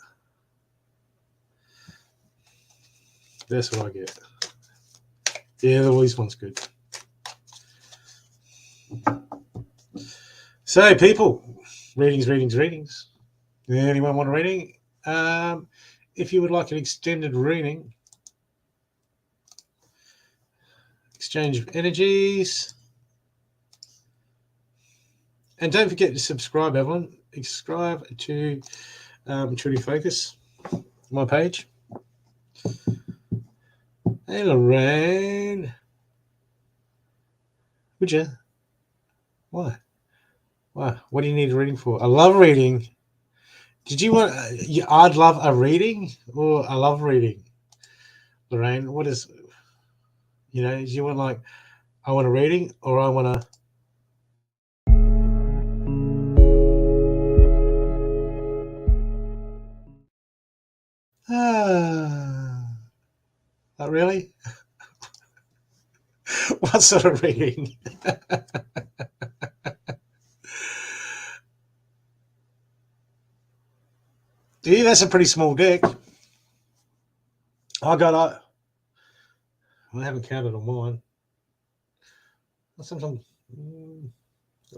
That's what I get. Yeah, the Woolies one's good. So, people, readings. Anyone want a reading? If you would like an extended reading, exchange of energies. And don't forget to subscribe, everyone. Subscribe to Truly Focus, my page. Hey, Lorraine. Would you? Why? What do you need a reading for? I love reading. Did you want? I'd love a reading or I love reading. Lorraine, what is? Do you want like? I want a reading or I want to. Not really. What sort of reading? Yeah, that's a pretty small deck. I haven't counted on mine. Sometimes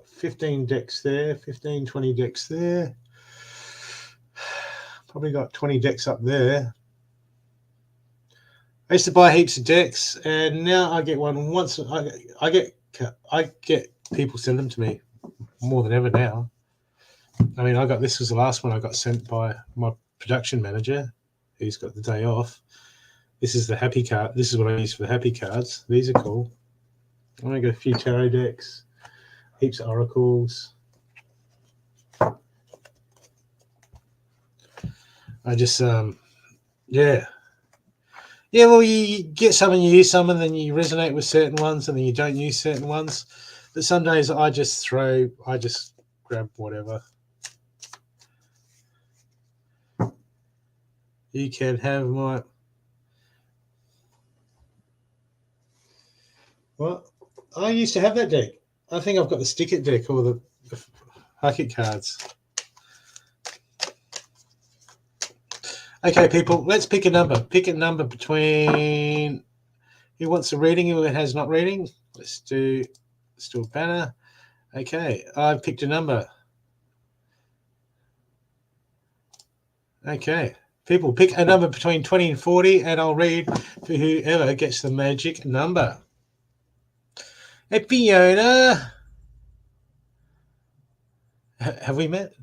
15 decks there, 15, 20 decks there. Probably got 20 decks up there. I used to buy heaps of decks, and now I get one once. I get people send them to me more than ever now. I mean, this was the last one I got sent by my production manager, who's got the day off. This is the happy card. This is what I use for the happy cards. These are cool. I got a few tarot decks, heaps of oracles. I just yeah, well, you get some and you use some, and then you resonate with certain ones, and then you don't use certain ones. But some days I just grab whatever. You can have my... What? I used to have that deck. I think I've got the stick it deck or the Hackett cards. Okay, people, let's pick a number. Pick a number between... Who wants a reading? Who has not reading? Let's do a banner. Okay, I've picked a number. Okay, people, pick a number between 20 and 40, and I'll read for whoever gets the magic number. Hey, Fiona. Have we met?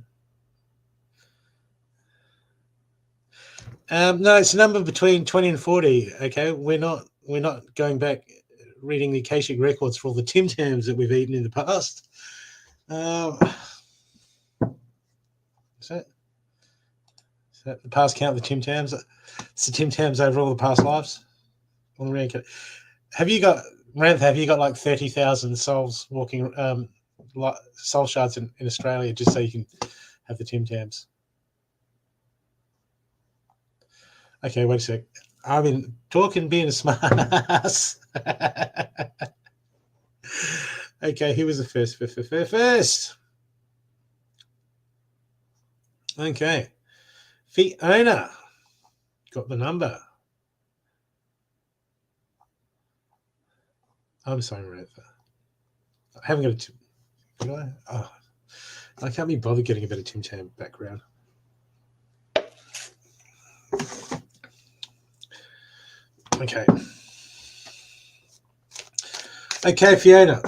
No, it's a number between 20 and 40. Okay, we're not going back reading the Akashic records for all the Tim Tams that we've eaten in the past. Is that the past count of the Tim Tams? It's the Tim Tams over all the past lives. Have you got like 30,000 souls walking, soul shards in Australia just so you can have the Tim Tams? Okay, wait a sec. I've been talking, being a smart ass. Okay, who was the first? Okay. Fiona got the number. I'm sorry, Martha. I haven't got a Tim. Did I? Oh, I can't be bothered getting a better Tim Tam background. Okay. Okay, Fiona.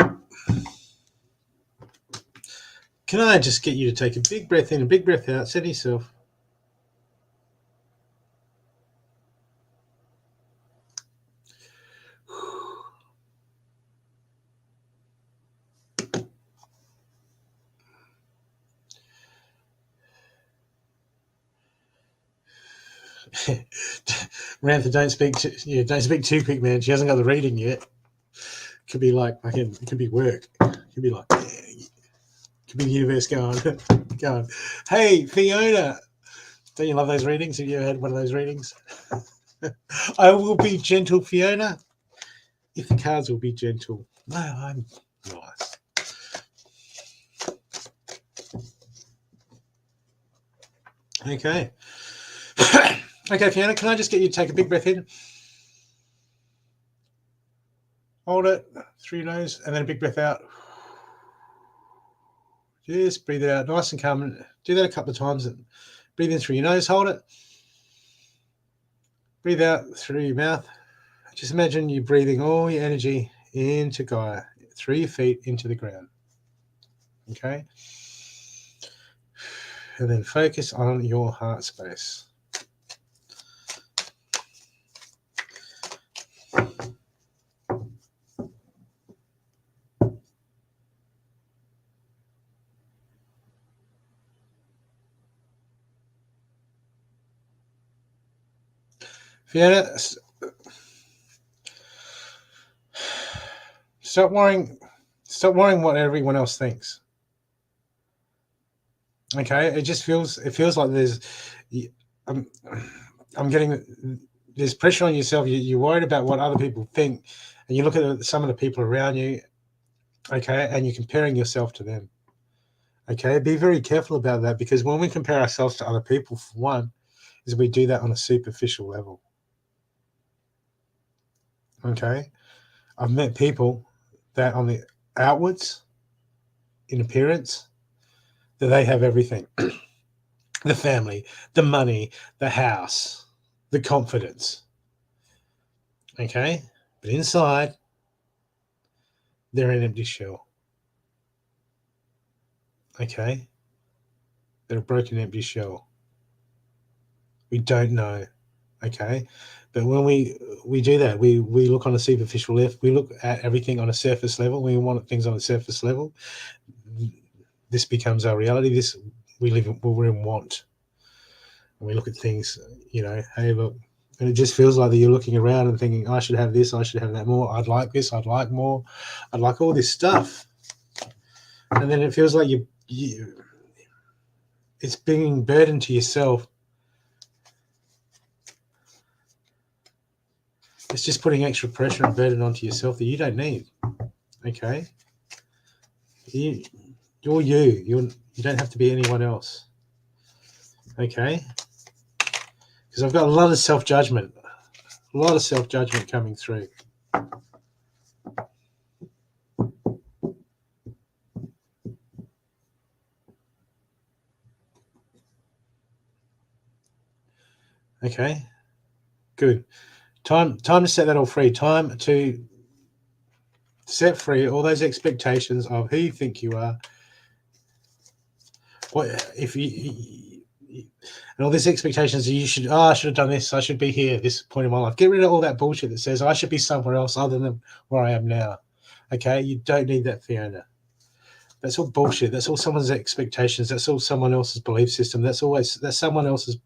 Can I just get you to take a big breath in and big breath out? Set yourself. Rantha, don't speak too quick, man. She hasn't got the reading yet. Could be like fucking. It could be work. Could be like. Could be the universe going. Hey, Fiona. Don't you love those readings? Have you ever had one of those readings? I will be gentle, Fiona. If the cards will be gentle. No, I'm nice. Okay. Okay, Fiona, can I just get you to take a big breath in? Hold it through your nose and then a big breath out. Just breathe it out nice and calm. Do that a couple of times. Breathe in through your nose, hold it. Breathe out through your mouth. Just imagine you breathing all your energy into Gaia, through your feet into the ground. Okay? And then focus on your heart space. Fiona, stop worrying what everyone else thinks. Okay, it feels like I'm getting there's pressure on yourself. You're worried about what other people think, and you look at some of the people around you, okay, and you're comparing yourself to them. Okay, be very careful about that, because when we compare ourselves to other people, for one, is we do that on a superficial level. Okay, I've met people that on the outwards, in appearance, that they have everything. The family, the money, the house, the confidence. Okay, but inside, they're an empty shell. Okay, they're a broken, empty shell. We don't know. Okay, but when we do that, we look on a superficial level. We look at everything on a surface level. We want things on a surface level. This becomes our reality. We're in want, and we look at things. Hey, look, and it just feels like that you're looking around and thinking, I should have this, I should have that more. I'd like this, I'd like more, I'd like all this stuff, and then it feels like it's being burdened to yourself. It's just putting extra pressure and burden onto yourself that you don't need. Okay, you're you. You don't have to be anyone else. Okay, because I've got a lot of self-judgment coming through. Okay, good. Time to set that all free. Time to set free all those expectations of who you think you are. What if you and all these expectations you should, I should have done this, I should be here at this point in my life. Get rid of all that bullshit that says I should be somewhere else other than where I am now. Okay, you don't need that, Fiona. That's all bullshit. That's all someone's expectations. That's all someone else's belief system. That's someone else's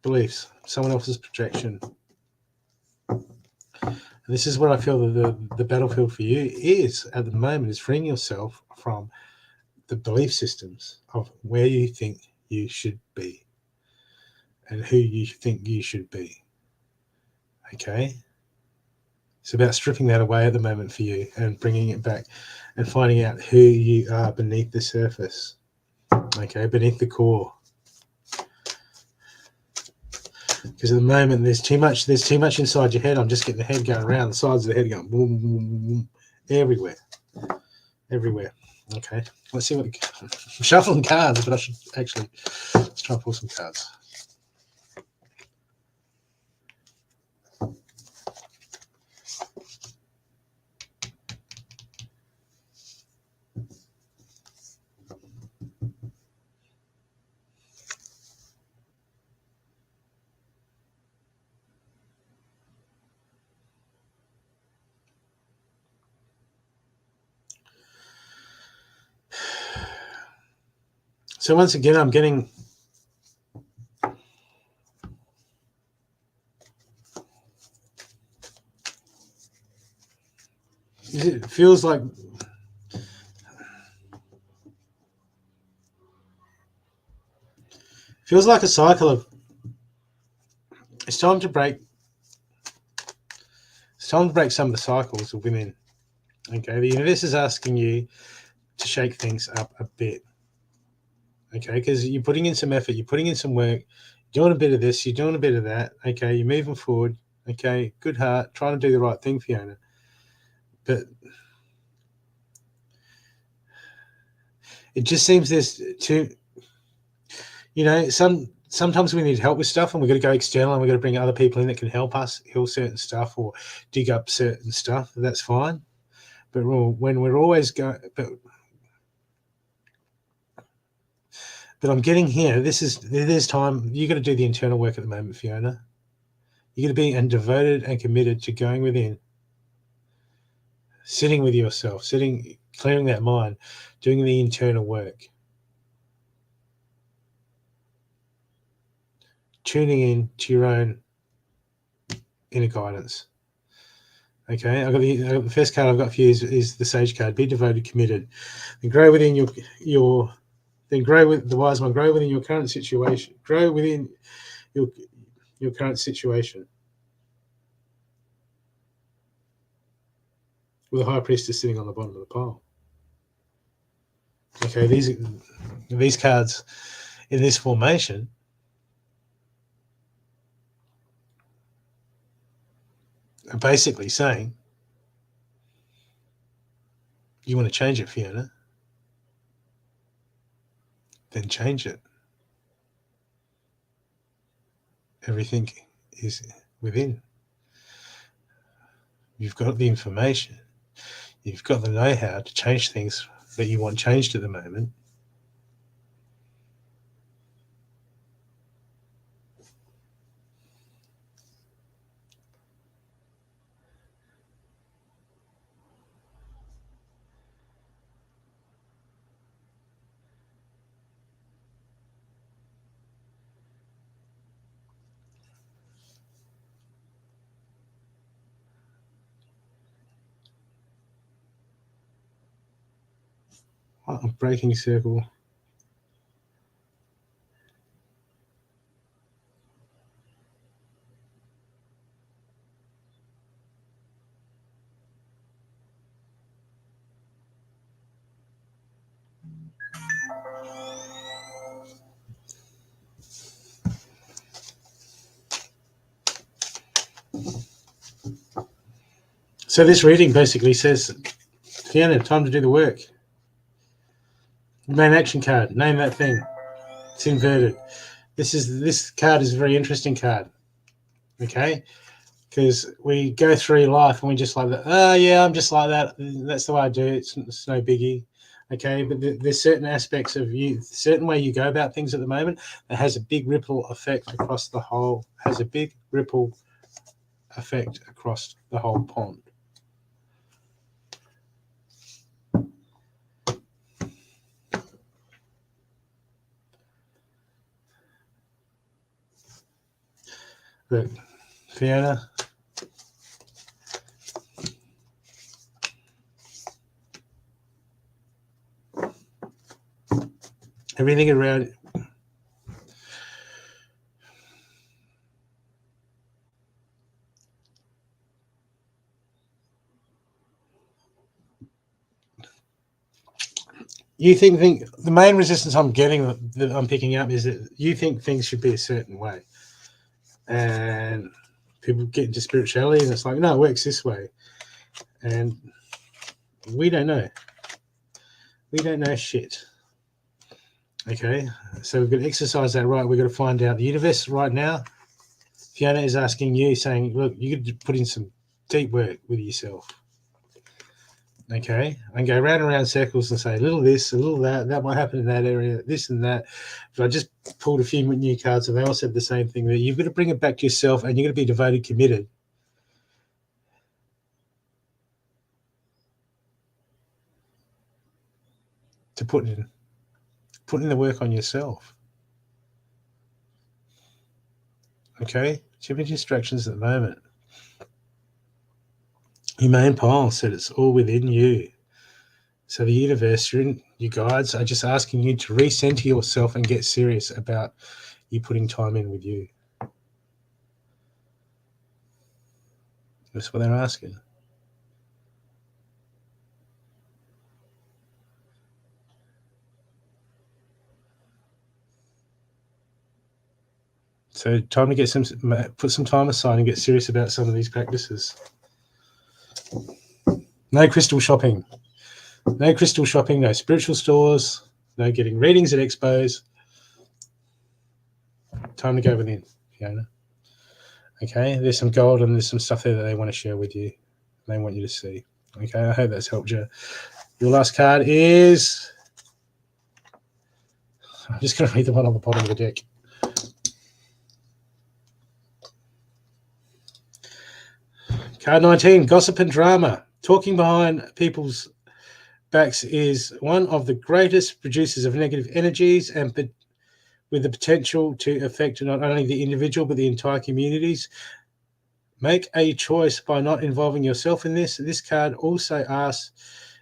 beliefs, someone else's projection. And this is what I feel that the battlefield for you is at the moment, is freeing yourself from the belief systems of where you think you should be and who you think you should be. Okay? It's about stripping that away at the moment for you and bringing it back and finding out who you are beneath the surface. Okay, beneath the core. Because at the moment there's too much inside your head. I'm just getting the head going around, the sides of the head going boom, boom, boom, everywhere. Okay, let's see what I'm shuffling cards, but I should actually let's try and pull some cards. So once again, I'm getting it feels like a cycle of it's time to break some of the cycles of women. Okay, the universe is asking you to shake things up a bit. Okay, because you're putting in some effort, you're putting in some work, you're doing a bit of this, you're doing a bit of that. Okay, you're moving forward. Okay, good heart, trying to do the right thing, Fiona. But it just seems there's too, sometimes we need help with stuff, and we've got to go external, and we've got to bring other people in that can help us heal certain stuff or dig up certain stuff. That's fine. But when we're always going, but I'm getting here. There's time. You got to do the internal work at the moment, Fiona. You got to be devoted and committed to going within, sitting with yourself, clearing that mind, doing the internal work, tuning in to your own inner guidance. Okay, I've got the first card I've got for you is the Sage card. Be devoted, committed, and grow within your. Then grow with the wise one. Grow within your current situation. Grow within your current situation. With the High Priestess sitting on the bottom of the pile. Okay, these cards in this formation are basically saying, you want to change it, Fiona? Then change it. Everything is within. You've got the information. You've got the know-how to change things that you want changed at the moment. Oh, breaking circle. So this reading basically says, Fiona, time to do the work. Main action card. Name that thing. It's inverted. This card is a very interesting card. Okay, because we go through life and we just like that. Oh yeah, I'm just like that. That's the way I do it. It's no biggie. Okay, but there's certain aspects of you, certain way you go about things at the moment that has a big ripple effect across the whole. Has a big ripple effect across the whole pond. Look, Fiona, everything around. You think the main resistance I'm getting that I'm picking up is that you think things should be a certain way, and people get into spirituality and it's like, no, it works this way, and we don't know. We don't know shit. Okay, so we've got to exercise that right. We've got to find out the universe right now. Fiona is asking you, saying, look, you got to put in some deep work with yourself. Okay, and go round and round circles and say a little this, a little that might happen in that area, this and that. But I just pulled a few new cards and they all said the same thing, that you've got to bring it back to yourself and you're going to be devoted, committed to put in Put in the work on yourself. Okay? Too many distractions at the moment. Your main pile said it's all within you. So the universe, your guides are just asking you to recenter yourself and get serious about you putting time in with you. That's what they're asking. So time to put some time aside and get serious about some of these practices. No crystal shopping. No crystal shopping, no spiritual stores, no getting readings at expos. Time to go within, Fiona. Okay, there's some gold and there's some stuff there that they want to share with you. They want you to see. Okay, I hope that's helped you. Your last card is... I'm just going to read the one on the bottom of the deck. Card 19, gossip and drama. Talking behind people's backs is one of the greatest producers of negative energies and with the potential to affect not only the individual but the entire communities. Make a choice by not involving yourself in this. This card also asks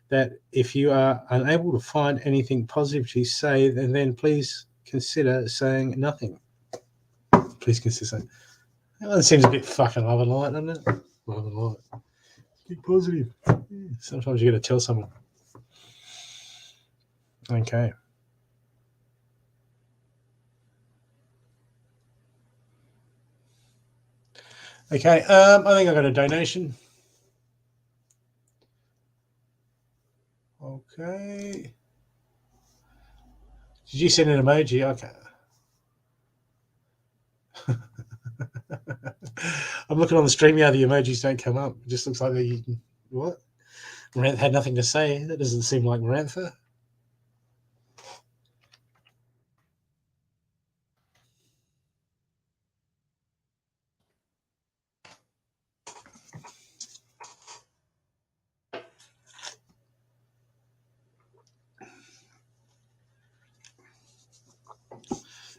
that if you are unable to find anything positive to say, then please consider saying nothing. Please consider saying. That seems a bit fucking love and light, doesn't it? Love and light. Be positive. Sometimes you got to tell someone. Okay. Okay. I think I got a donation. Okay. Did you send an emoji? Okay. I'm looking on the stream now. The emojis don't come up. It just looks like they. What? Marantha had nothing to say. That doesn't seem like Marantha.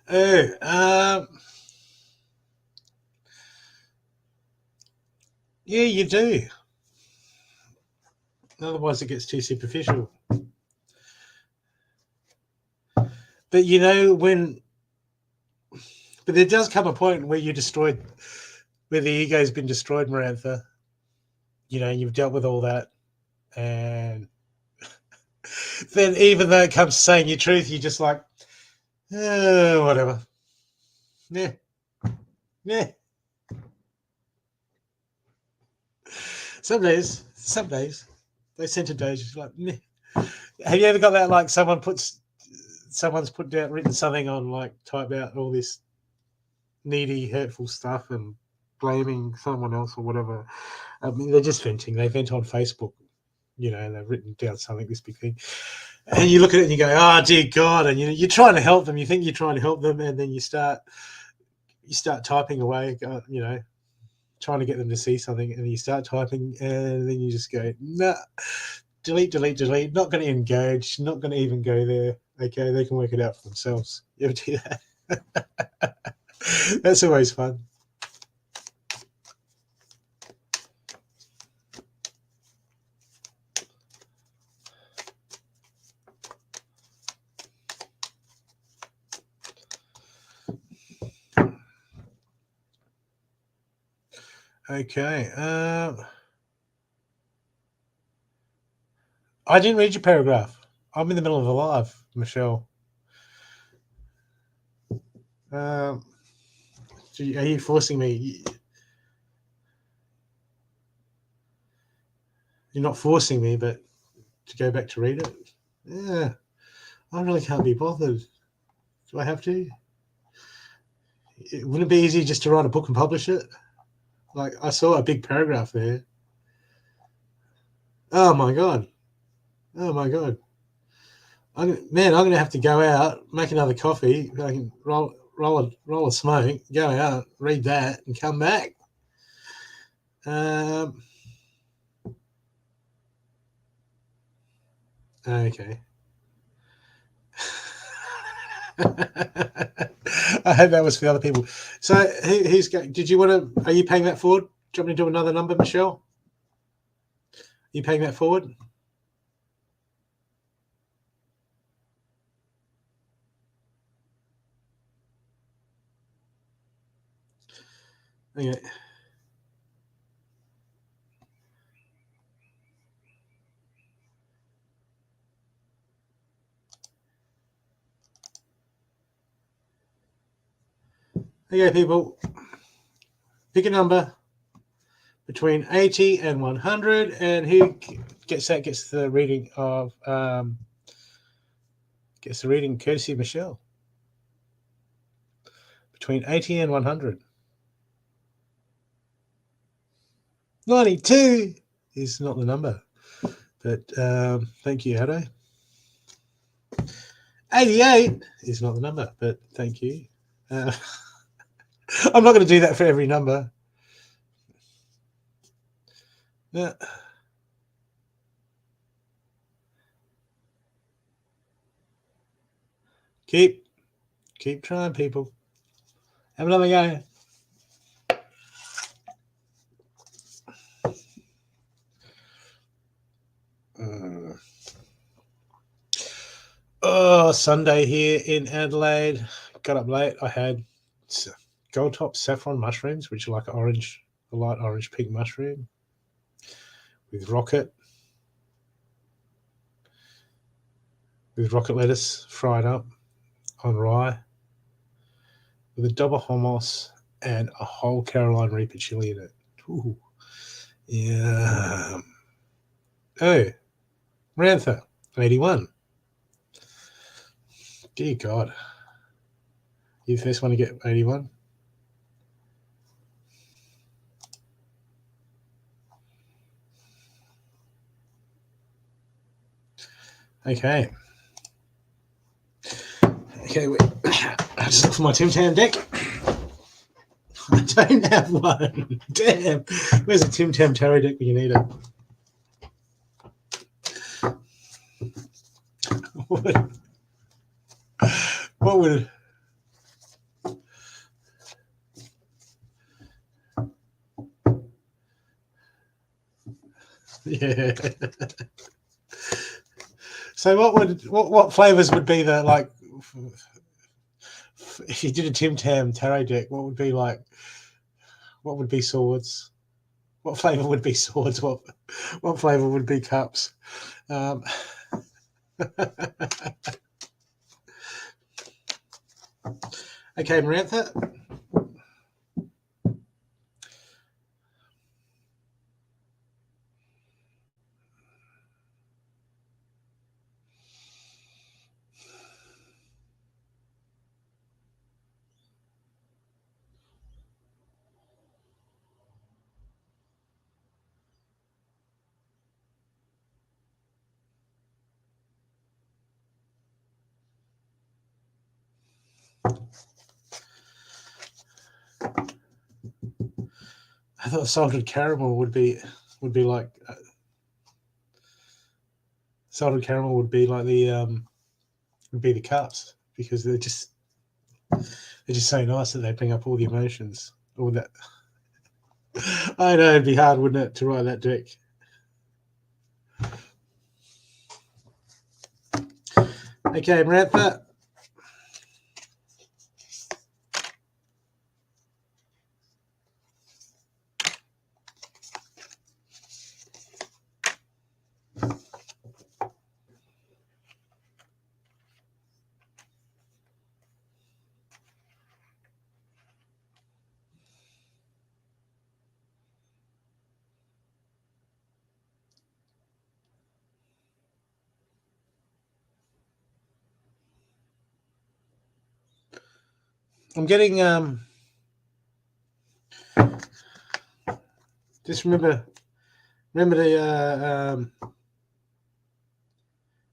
Oh, yeah, you do. Otherwise, it gets too superficial. But you know when. But there does come a point where where the ego's been destroyed, Marantha. You know, you've dealt with all that, and then even though it comes to saying your truth, you're just like, whatever. Yeah. Yeah. Some days, those center days, you're like, meh. Have you ever got that? Like someone's written something on, like, typed out all this needy, hurtful stuff and blaming someone else or whatever. I mean, they're just venting. They vent on Facebook, you know, and they've written down something, this big thing. And you look at it and you go, oh, dear God. And you're trying to help them. You think you're trying to help them. And then you start typing away, you know, trying to get them to see something. And you start typing and then you just go, nah, delete, not going to engage, not going to even go there. Okay, they can work it out for themselves. You ever do that? That's always fun. Okay. I didn't read your paragraph. I'm in the middle of a live, Michelle. Are you forcing me? You're not forcing me, but to go back to read it? Yeah. I really can't be bothered. Do I have to? Wouldn't it be easy just to write a book and publish it? Like, I saw a big paragraph there. Oh my God. I'm going to have to go out, make another coffee, I can roll a smoke, go out, read that, and come back. Okay. I hope that was for the other people. So who's going? Did you want to? Are you paying that forward? Do you want me to do another number, Michelle? Are you paying that forward? Okay. Okay, people. Pick a number between 80 and 100, and who gets that gets the reading of courtesy of Michelle. Between 80 and 100. 92 is not the number, but thank you, Hado. 88 is not the number, but thank you. I'm not going to do that for every number. Keep trying, people. Have another go. Oh, Sunday here in Adelaide. Got up late. I had gold top saffron mushrooms, which are like a light orange pink mushroom with rocket lettuce fried up on rye with a double hummus and a whole Carolina Reaper chili in it. Ooh. Yeah. Oh, Rantha, 81. Dear God. You the first one to get 81? Okay. Okay, wait. I just look for my Tim Tam deck. I don't have one. Damn. Where's a Tim Tam tarot deck when you need it? What would yeah. So what flavors would be the like if you did a Tim Tam tarot deck, what would be swords? What flavor would be swords? What flavor would be cups? Okay, Marantha. I thought salted caramel would be like salted caramel would be like the cups because they're just so nice that they bring up all the emotions. All that. I know it'd be hard, wouldn't it, to write that deck? Okay, Marantha. I'm getting just remember the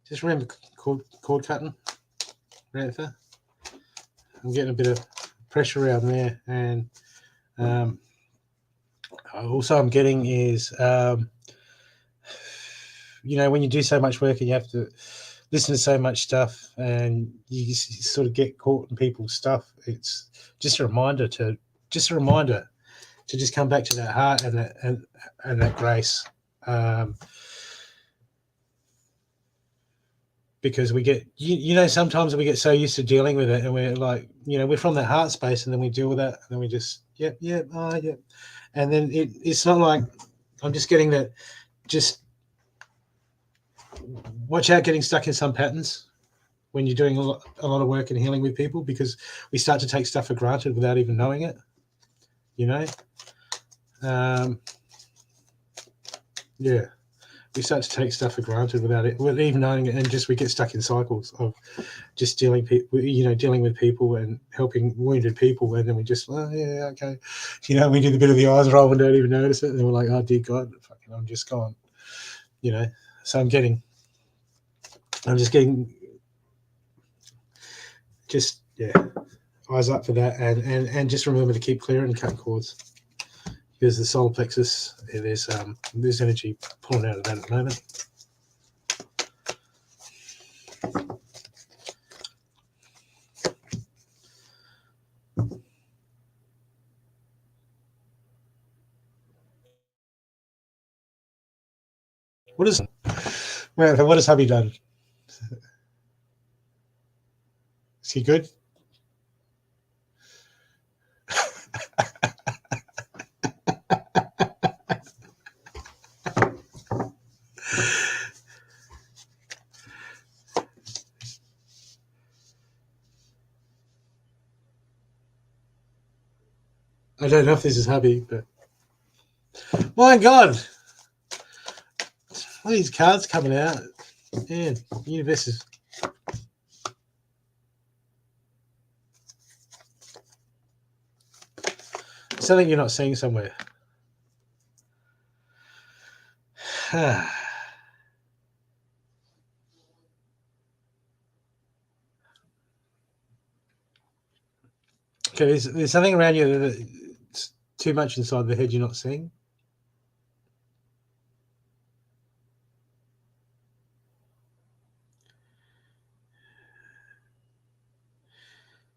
just remember cord cutting, Marantha. I'm getting a bit of pressure around there, and also I'm getting is when you do so much work and you have to listen to so much stuff, and you sort of get caught in people's stuff. It's just a reminder to just come back to that heart and that grace. Because we get, sometimes we get so used to dealing with it, and we're like, we're from that heart space, and then we deal with that, and then we just, yep, and then it's not like I'm just getting that. Just watch out getting stuck in some patterns when you're doing a lot of work and healing with people, because we start to take stuff for granted without even knowing it. Yeah. We start to take stuff for granted without even knowing it, and just we get stuck in cycles of just dealing with people and helping wounded people, and then we just, yeah, okay, we do the bit of the eyes roll and don't even notice it, and then we're like, oh dear God, fucking, I'm just gone, So I'm just getting, just eyes up for that, and just remember to keep clearing and cutting cords. Because the solar plexus, there's energy pulling out of that at the moment. What has hubby done? Is he good? I don't know if this is hubby, but my God, all these cards coming out. Man, universe is. Something you're not seeing somewhere. Okay, there's something around you that's too much inside the head you're not seeing.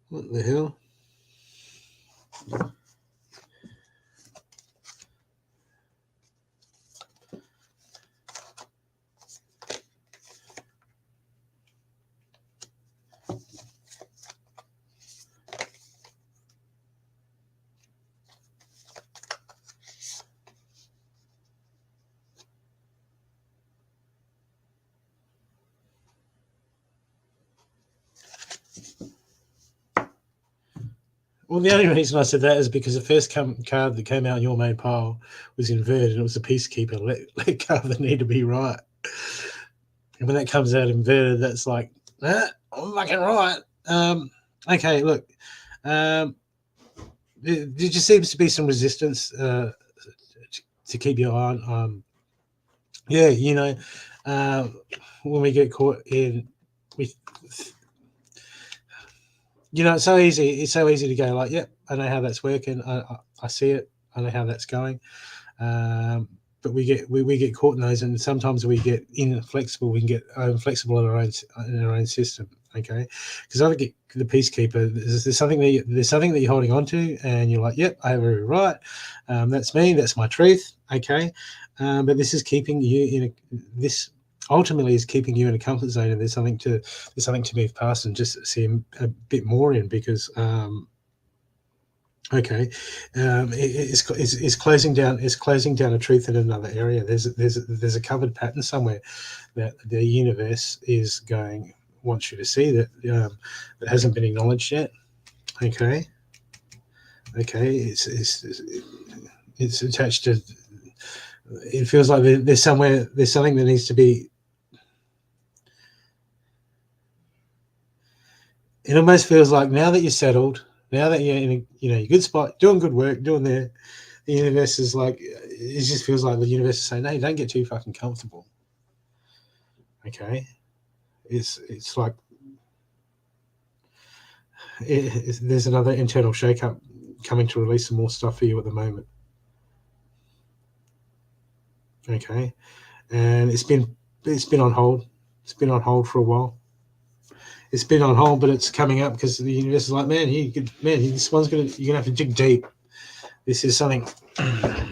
What the hell? Well, the only reason I said that is because the first card that came out in your main pile was inverted, and it was a peacekeeper. Let go of the need to be right. And when that comes out inverted, that's like, I'm fucking right. Okay, look. There just seems to be some resistance to keep your eye on. When we get caught in with. It's so easy. It's so easy to go like, yep, I know how that's working. I see it. I know how that's going. But we get caught in those, and sometimes we get inflexible. We can get inflexible in our own system. Okay, because I get the peacekeeper. There's something that you're holding on to, and you're like, yep, I have every right. That's me. That's my truth. Okay, but this is keeping you this. Ultimately is keeping you in a comfort zone, and there's something to move past and just see a bit more in, because it's closing down a truth in another area. There's a covered pattern somewhere that the universe is wants you to see that that hasn't been acknowledged yet. Okay, it's attached to. It feels like there's something that needs to be. It almost feels like now that you're settled, now that you're in a good spot, doing good work, the universe is like, it just feels like the universe is saying, "Hey, don't get too fucking comfortable." Okay, it's like there's another internal shake-up coming to release some more stuff for you at the moment. Okay, and it's been on hold It's been on hold for a while. It's been on hold, but it's coming up because the universe is like, man, this one's you're gonna have to dig deep. This is something. I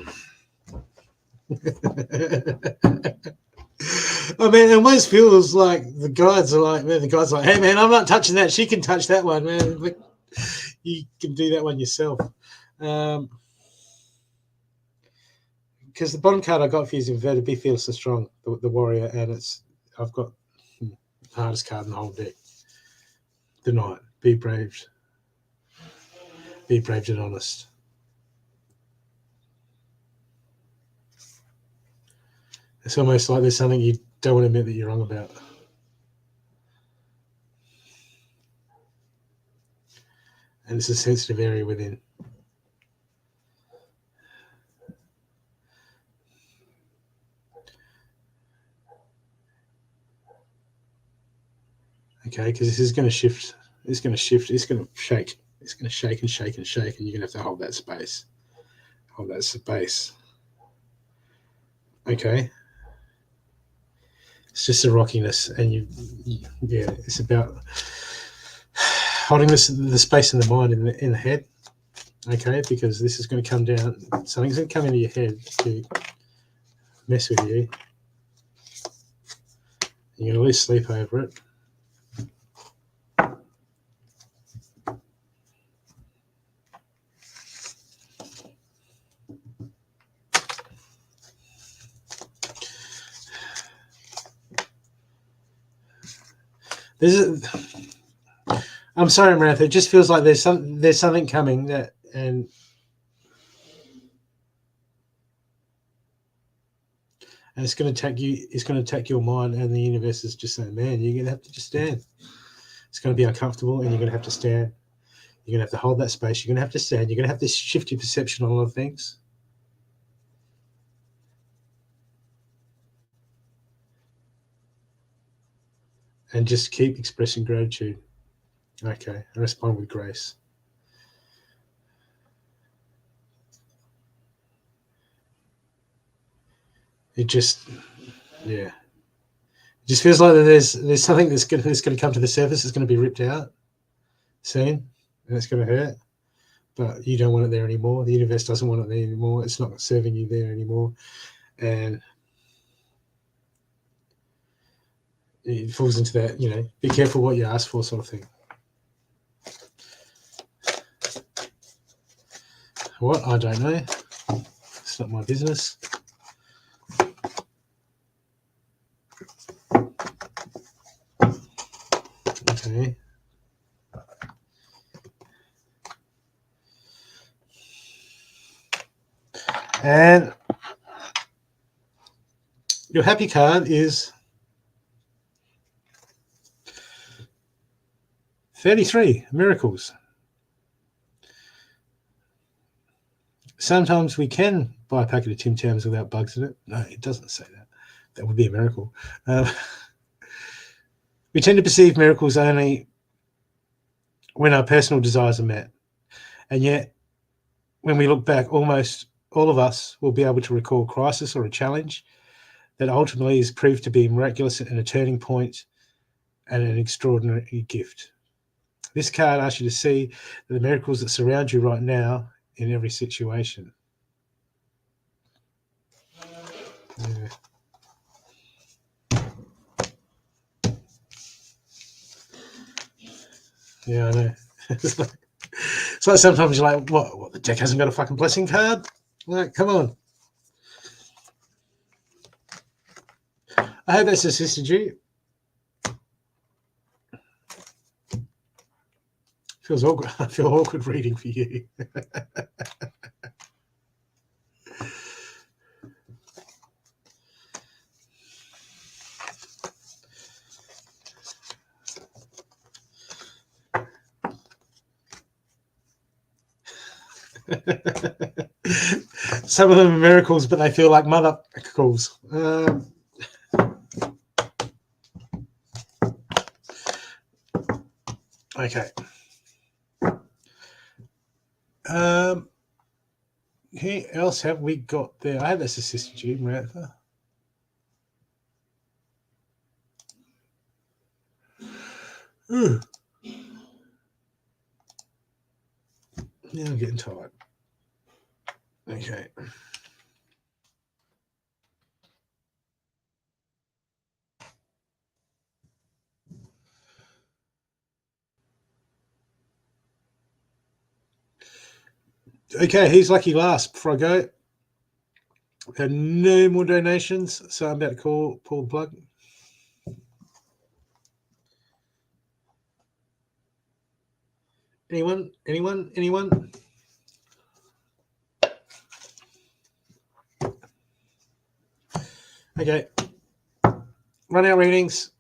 mean, it almost feels like the guides are like, man, hey, man, I'm not touching that. She can touch that one, man. Like, you can do that one yourself. Because the bottom card I got for you is inverted. Be fearless and strong, the warrior, and I've got the hardest card in the whole deck. The knight. Be brave. Be brave and honest. It's almost like there's something you don't want to admit that you're wrong about. And it's a sensitive area within. Okay, because this is going to shift. It's going to shift. It's going to shake. It's going to shake and shake and shake, and you're going to have to hold that space. Hold that space. Okay. It's just a rockiness, and yeah, it's about holding the space in the mind, in the head. Okay, because this is going to come down. Something's going to come into your head to mess with you. You're going to lose sleep over it. I'm sorry, Marantha. It just feels like there's something coming and it's going to attack you. It's going to attack your mind, and the universe is just saying, "Man, you're going to have to just stand. It's going to be uncomfortable, and you're going to have to stand. You're going to have to hold that space. You're going to have to stand. You're going to have to shift your perception on a lot of things." And just keep expressing gratitude. Okay, I respond with grace. It just, yeah. It just feels like there's something that's going to come to the surface. It's going to be ripped out soon, and it's going to hurt. But you don't want it there anymore. The universe doesn't want it there anymore. It's not serving you there anymore, and it falls into that, be careful what you ask for sort of thing. What? I don't know. It's not my business. Okay. And your happy card is 33, miracles. Sometimes we can buy a packet of Tim Tams without bugs in it. No, it doesn't say that. That would be a miracle. We tend to perceive miracles only when our personal desires are met. And yet, when we look back, almost all of us will be able to recall a crisis or a challenge that ultimately is proved to be miraculous and a turning point and an extraordinary gift. This card asks you to see the miracles that surround you right now in every situation. Yeah, I know. It's like sometimes you're like, what? The deck hasn't got a fucking blessing card? Like, come on. I hope that's assisted you. Feels awkward. I feel awkward reading for you. Some of them are miracles, but they feel like mother calls. Okay. Who else have we got there? I hope that's assisted you, Marantha. Now I'm getting tired. Okay. Okay, who's lucky last before I go? We had no more donations, so I'm about to pull the plug. Anyone? Okay. Run out readings.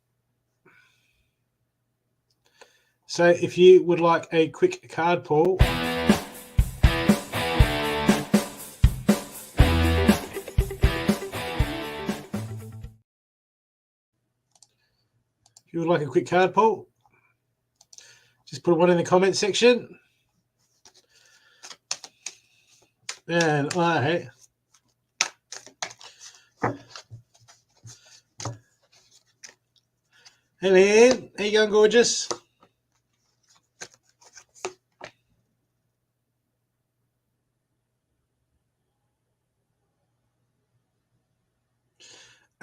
So if you would like a quick card pull, just put one in the comment section. And hey man, how you going, gorgeous?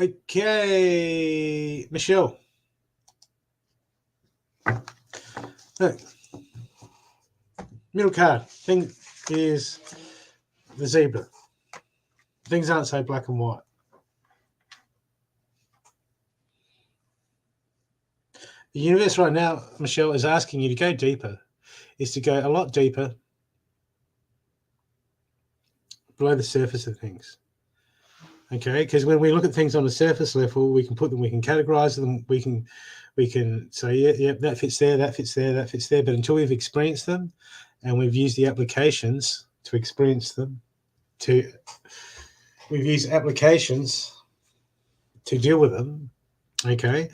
Okay, Michelle. Look, middle card thing is the zebra. Things aren't so black and white. The universe right now, Michelle, is asking you to go deeper, is to go a lot deeper below the surface of things. Okay, because when we look at things on the surface level, we can put them, we can categorize them, we can say, yeah, that fits there, that fits there, that fits there. But until we've experienced them and we've used the applications to experience them, we've used applications to deal with them, okay,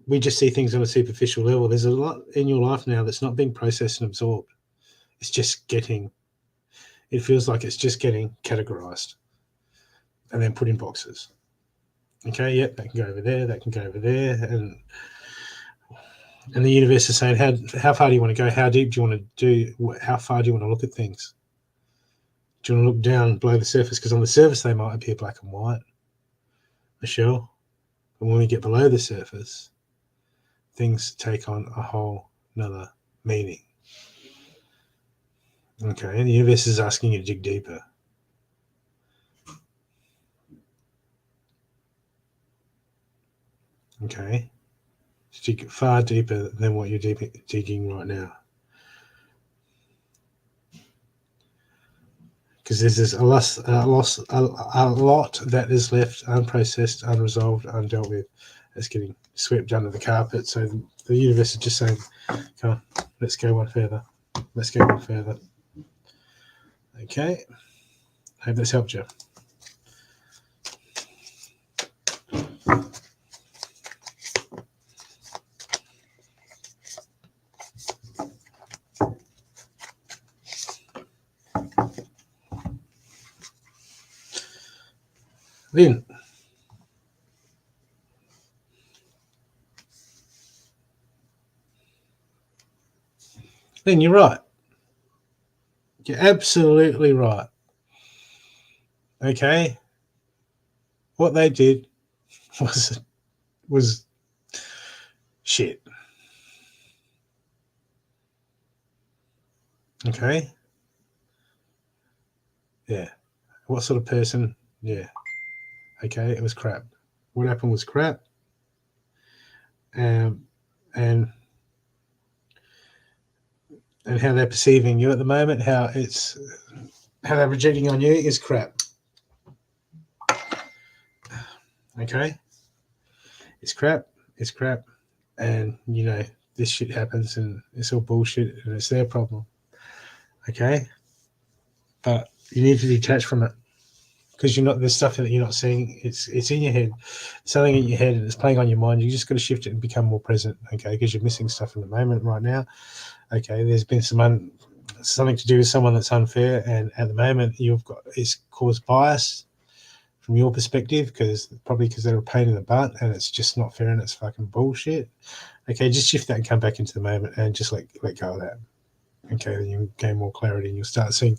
we just see things on a superficial level. There's a lot in your life now that's not being processed and absorbed. It's just it feels like it's just getting categorized and then put in boxes. Okay, yep, that can go over there, that can go over there, and the universe is saying, how far do you want to go? How deep do you want to do? How far do you want to look at things? Do you want to look down below the surface? Because on the surface they might appear black and white, Michelle. But when we get below the surface, things take on a whole nother meaning. Okay, and the universe is asking you to dig deeper. Okay, dig far deeper than what you're digging right now. Because there's a lot that is left unprocessed, unresolved, undealt with. That's getting swept under the carpet. So the universe is just saying, come on, let's go one further. Let's go one further. Okay. Hope that's helped you. Lynn. Lynn, you're right. You're absolutely right. Okay. What they did was shit. Okay. Yeah. What sort of person? Yeah. Okay. It was crap. What happened was crap. And how they're perceiving you at the moment, how they're projecting on you is crap. Okay. It's crap. And this shit happens and it's all bullshit and it's their problem. Okay. But you need to detach from it, because there's stuff that you're not seeing. It's in your head, something in your head, and it's playing on your mind. You just got to shift it and become more present. Okay. Because you're missing stuff in the moment right now. Okay. There's been something to do with someone that's unfair. And at the moment it's caused bias from your perspective, probably because they're a pain in the butt and it's just not fair and it's fucking bullshit. Okay, just shift that and come back into the moment and just let go of that. Okay, then you gain more clarity and you'll start seeing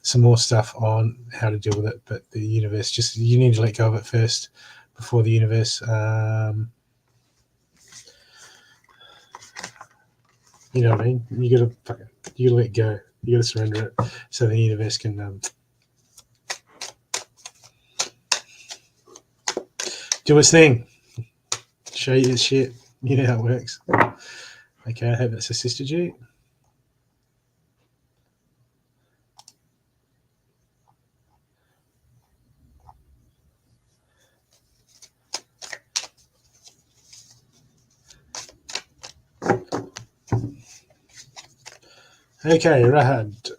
some more stuff on how to deal with it. But the universe, you need to let go of it first before the universe, you know what I mean? You gotta let go. You gotta surrender it so the universe can do its thing. Show you its shit. You know how it works. Okay, I hope that's assisted you. Okay, Rahad.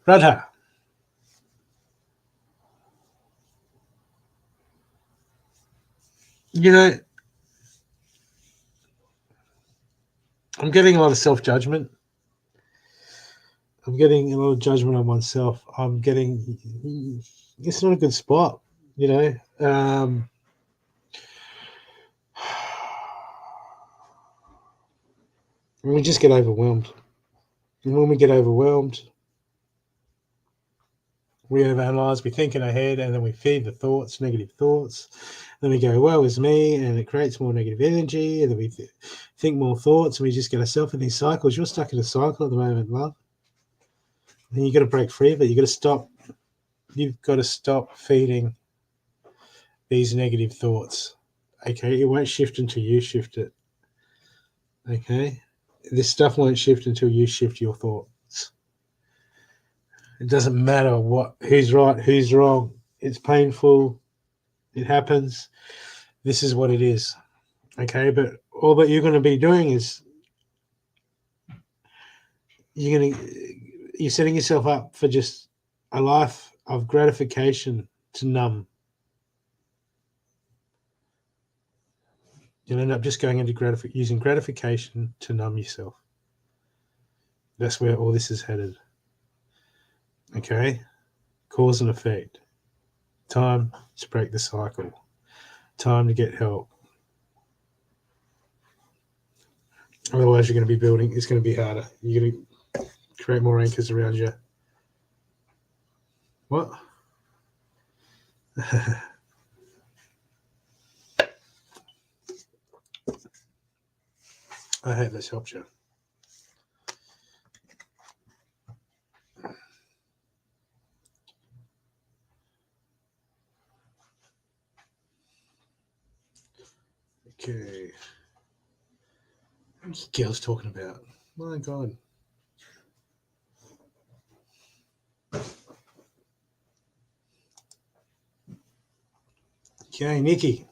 Radha. You know, I'm getting a lot of self-judgment. I'm getting a lot of judgment on myself. It's not a good spot, you know. We just get overwhelmed. And when we get overwhelmed, we overanalyze, we think in our head, and then we feed the thoughts, negative thoughts. Then we go, woe is me, and it creates more negative energy, and then we think more thoughts, and we just get ourselves in these cycles. You're stuck in a cycle at the moment, love. And you've got to break free of it. You've got to stop feeding these negative thoughts. Okay, it won't shift until you shift it. Okay, this stuff won't shift until you shift your thoughts. It doesn't matter who's right, who's wrong. It's painful. It happens. This is what it is. Okay, but all that you're going to be doing is you're setting yourself up for just a life of gratification to numb. You'll end up just going into using gratification to numb yourself. That's where all this is headed. Okay? Cause and effect. Time to break the cycle. Time to get help. Otherwise, you're going to be building, it's going to be harder. You're going to create more anchors around you. What? I hope this helps you. Okay. What's the girls talking about? My God. Okay, Nikki.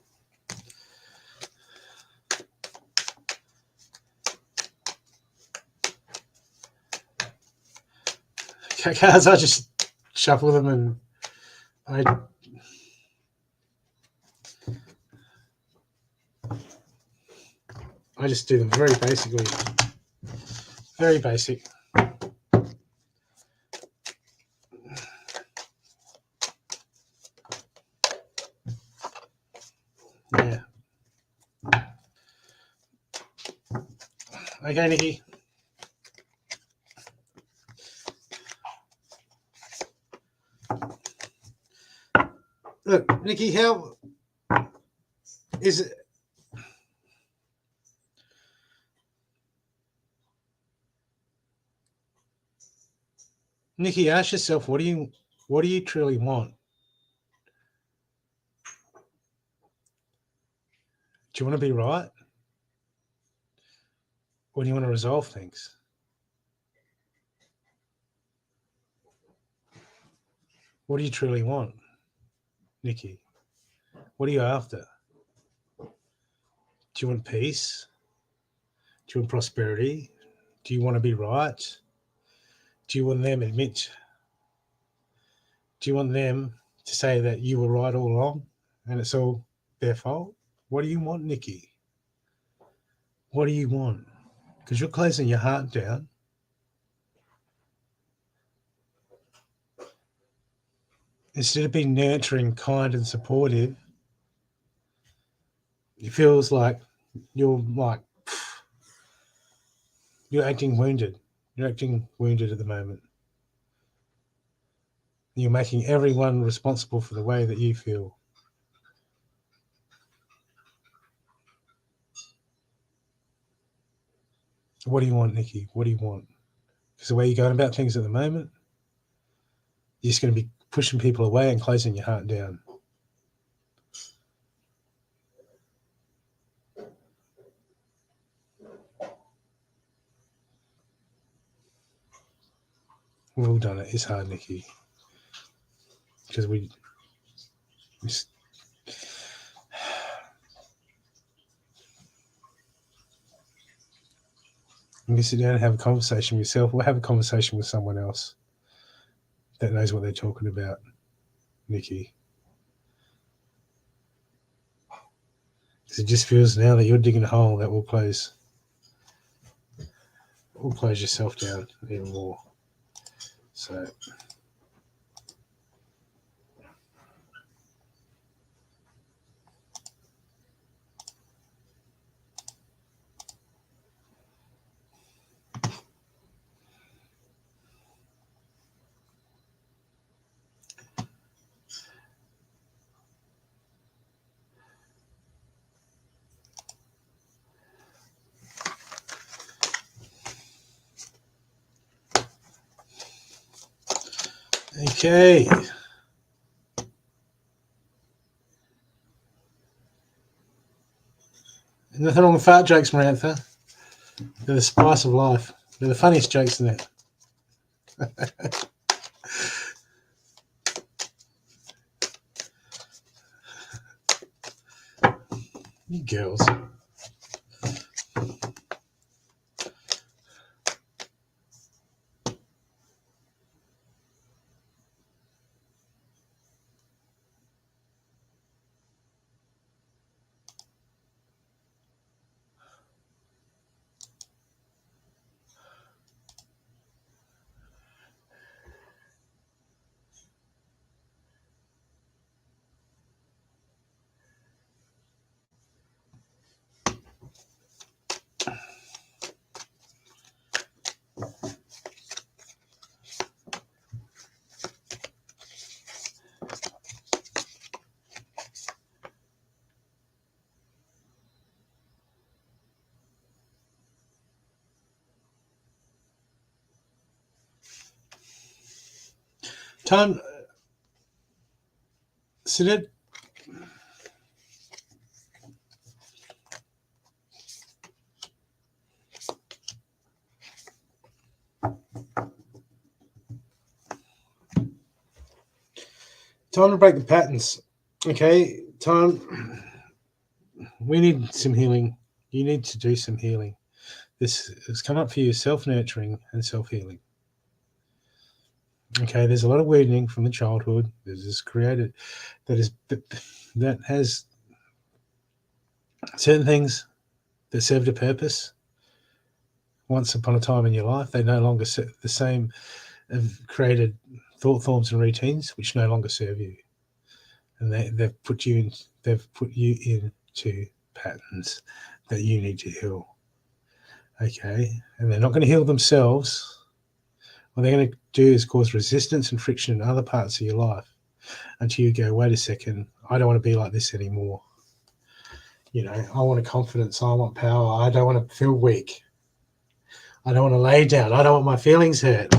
Cards, I just shuffle them and I just do them very basically. Very basic. Yeah. Okay, Nikki. Look, Nikki, how is it? Nikki, ask yourself, what do you truly want? Do you want to be right? Or do you want to resolve things? What do you truly want, Nikki? What are you after? Do you want peace? Do you want prosperity? Do you want to be right? Do you want them to admit? Do you want them to say that you were right all along? and it's all their fault. What do you want, Nikki? What do you want? Because you're closing your heart down. Instead of being nurturing, kind, and supportive, it feels like you're acting wounded. You're acting wounded at the moment. You're making everyone responsible for the way that you feel. What do you want, Nikki? What do you want? Because the way you're going about things at the moment, you're just going to be pushing people away and closing your heart down. We've all done it. It's hard, Nikki. Because we just, you can sit down and have a conversation with yourself or have a conversation with someone else that knows what they're talking about, Nikki. Because it just feels now that you're digging a hole that will close yourself down even more. So okay. Nothing wrong with fart jokes, Marantha. They're the spice of life. They're the funniest jokes in it. You girls. Time to break the patterns. Okay, time. We need some healing. You need to do some healing. This has come up for you: self-nurturing and self-healing. Okay, there's a lot of wounding from the childhood that is created, that has certain things that served a purpose once upon a time in your life. They no longer serve the same. Have created thought forms and routines which no longer serve you, and they've put you into patterns that you need to heal. Okay, and they're not going to heal themselves. What they're going to do is cause resistance and friction in other parts of your life until you go, wait a second, I don't want to be like this anymore. I want confidence. I want power. I don't want to feel weak. I don't want to lay down. I don't want my feelings hurt.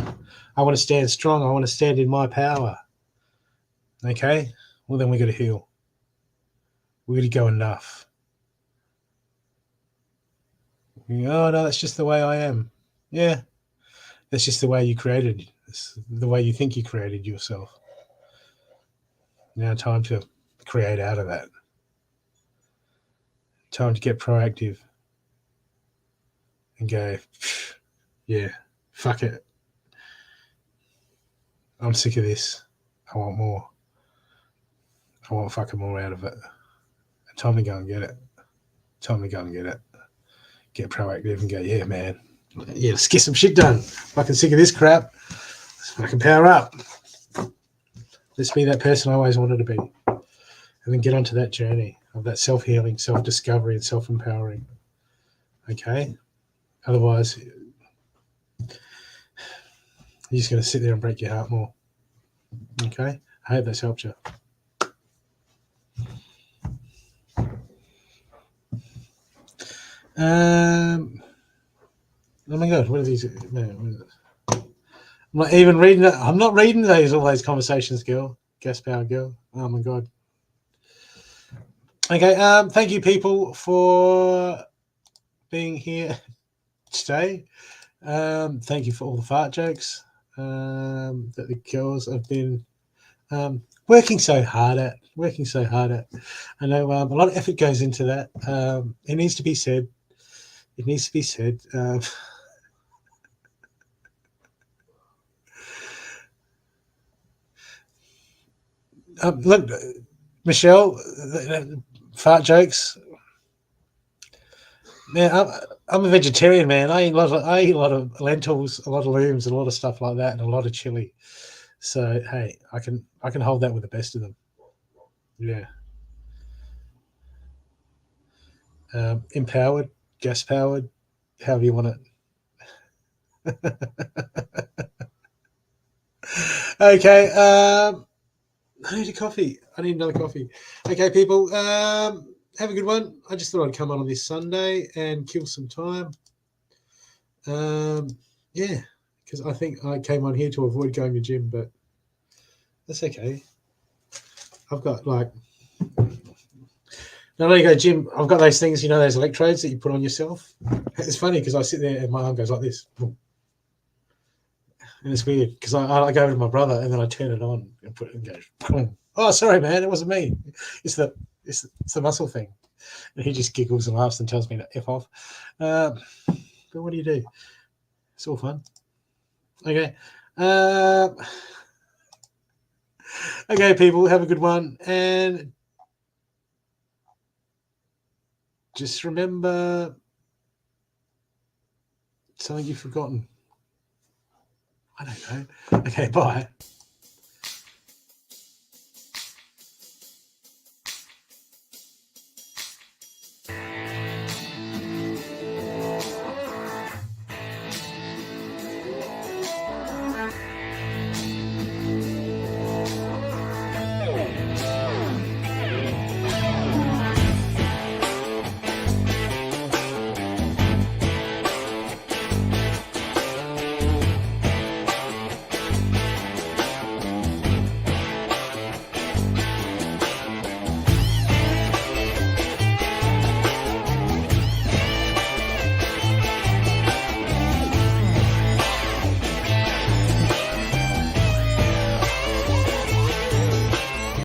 I want to stand strong. I want to stand in my power. Okay? Well, then we got to heal. We got to go enough. Oh, no, that's just the way I am. Yeah. That's just the way you created. It's the way you think you created yourself. Now time to create out of that. Time to get proactive and go, yeah, fuck it. I'm sick of this. I want more. I want fucking more out of it. Time to go and get it. Time to go and get it. Get proactive and go, yeah, man. Yeah, let's get some shit done. Fucking sick of this crap. Let's fucking power up. Let's be that person I always wanted to be. And then get onto that journey of that self-healing, self-discovery, and self-empowering. Okay? Otherwise, you're just going to sit there and break your heart more. Okay? I hope that's helped you. Oh my God, what are these? Man, I'm not even reading that. I'm not reading all those conversations, girl. Gas power girl. Oh my God. Okay, thank you people for being here today. Thank you for all the fart jokes that the girls have been working so hard at. I know a lot of effort goes into that. It needs to be said. It needs to be said. Look, Michelle, fart jokes. Man, I'm a vegetarian, man. I eat a lot of lentils, a lot of legumes, and a lot of stuff like that, and a lot of chili. So hey, I can hold that with the best of them. Yeah. Empowered, gas powered, however you want it. Okay. I need a coffee. I need another coffee. Okay, people. Have a good one. I just thought I'd come on this Sunday and kill some time. Yeah, because I think I came on here to avoid going to gym, but that's okay. I've got like, not only go to gym, I've got those things, those electrodes that you put on yourself. It's funny because I sit there and my arm goes like this. And it's weird because I go over to my brother and then I turn it on and put it and go, boom. Oh, sorry, man, it wasn't me. It's the muscle thing. And he just giggles and laughs and tells me to F off. But what do you do? It's all fun. Okay. Okay, people, have a good one. And just remember something you've forgotten. I don't know. Okay, bye.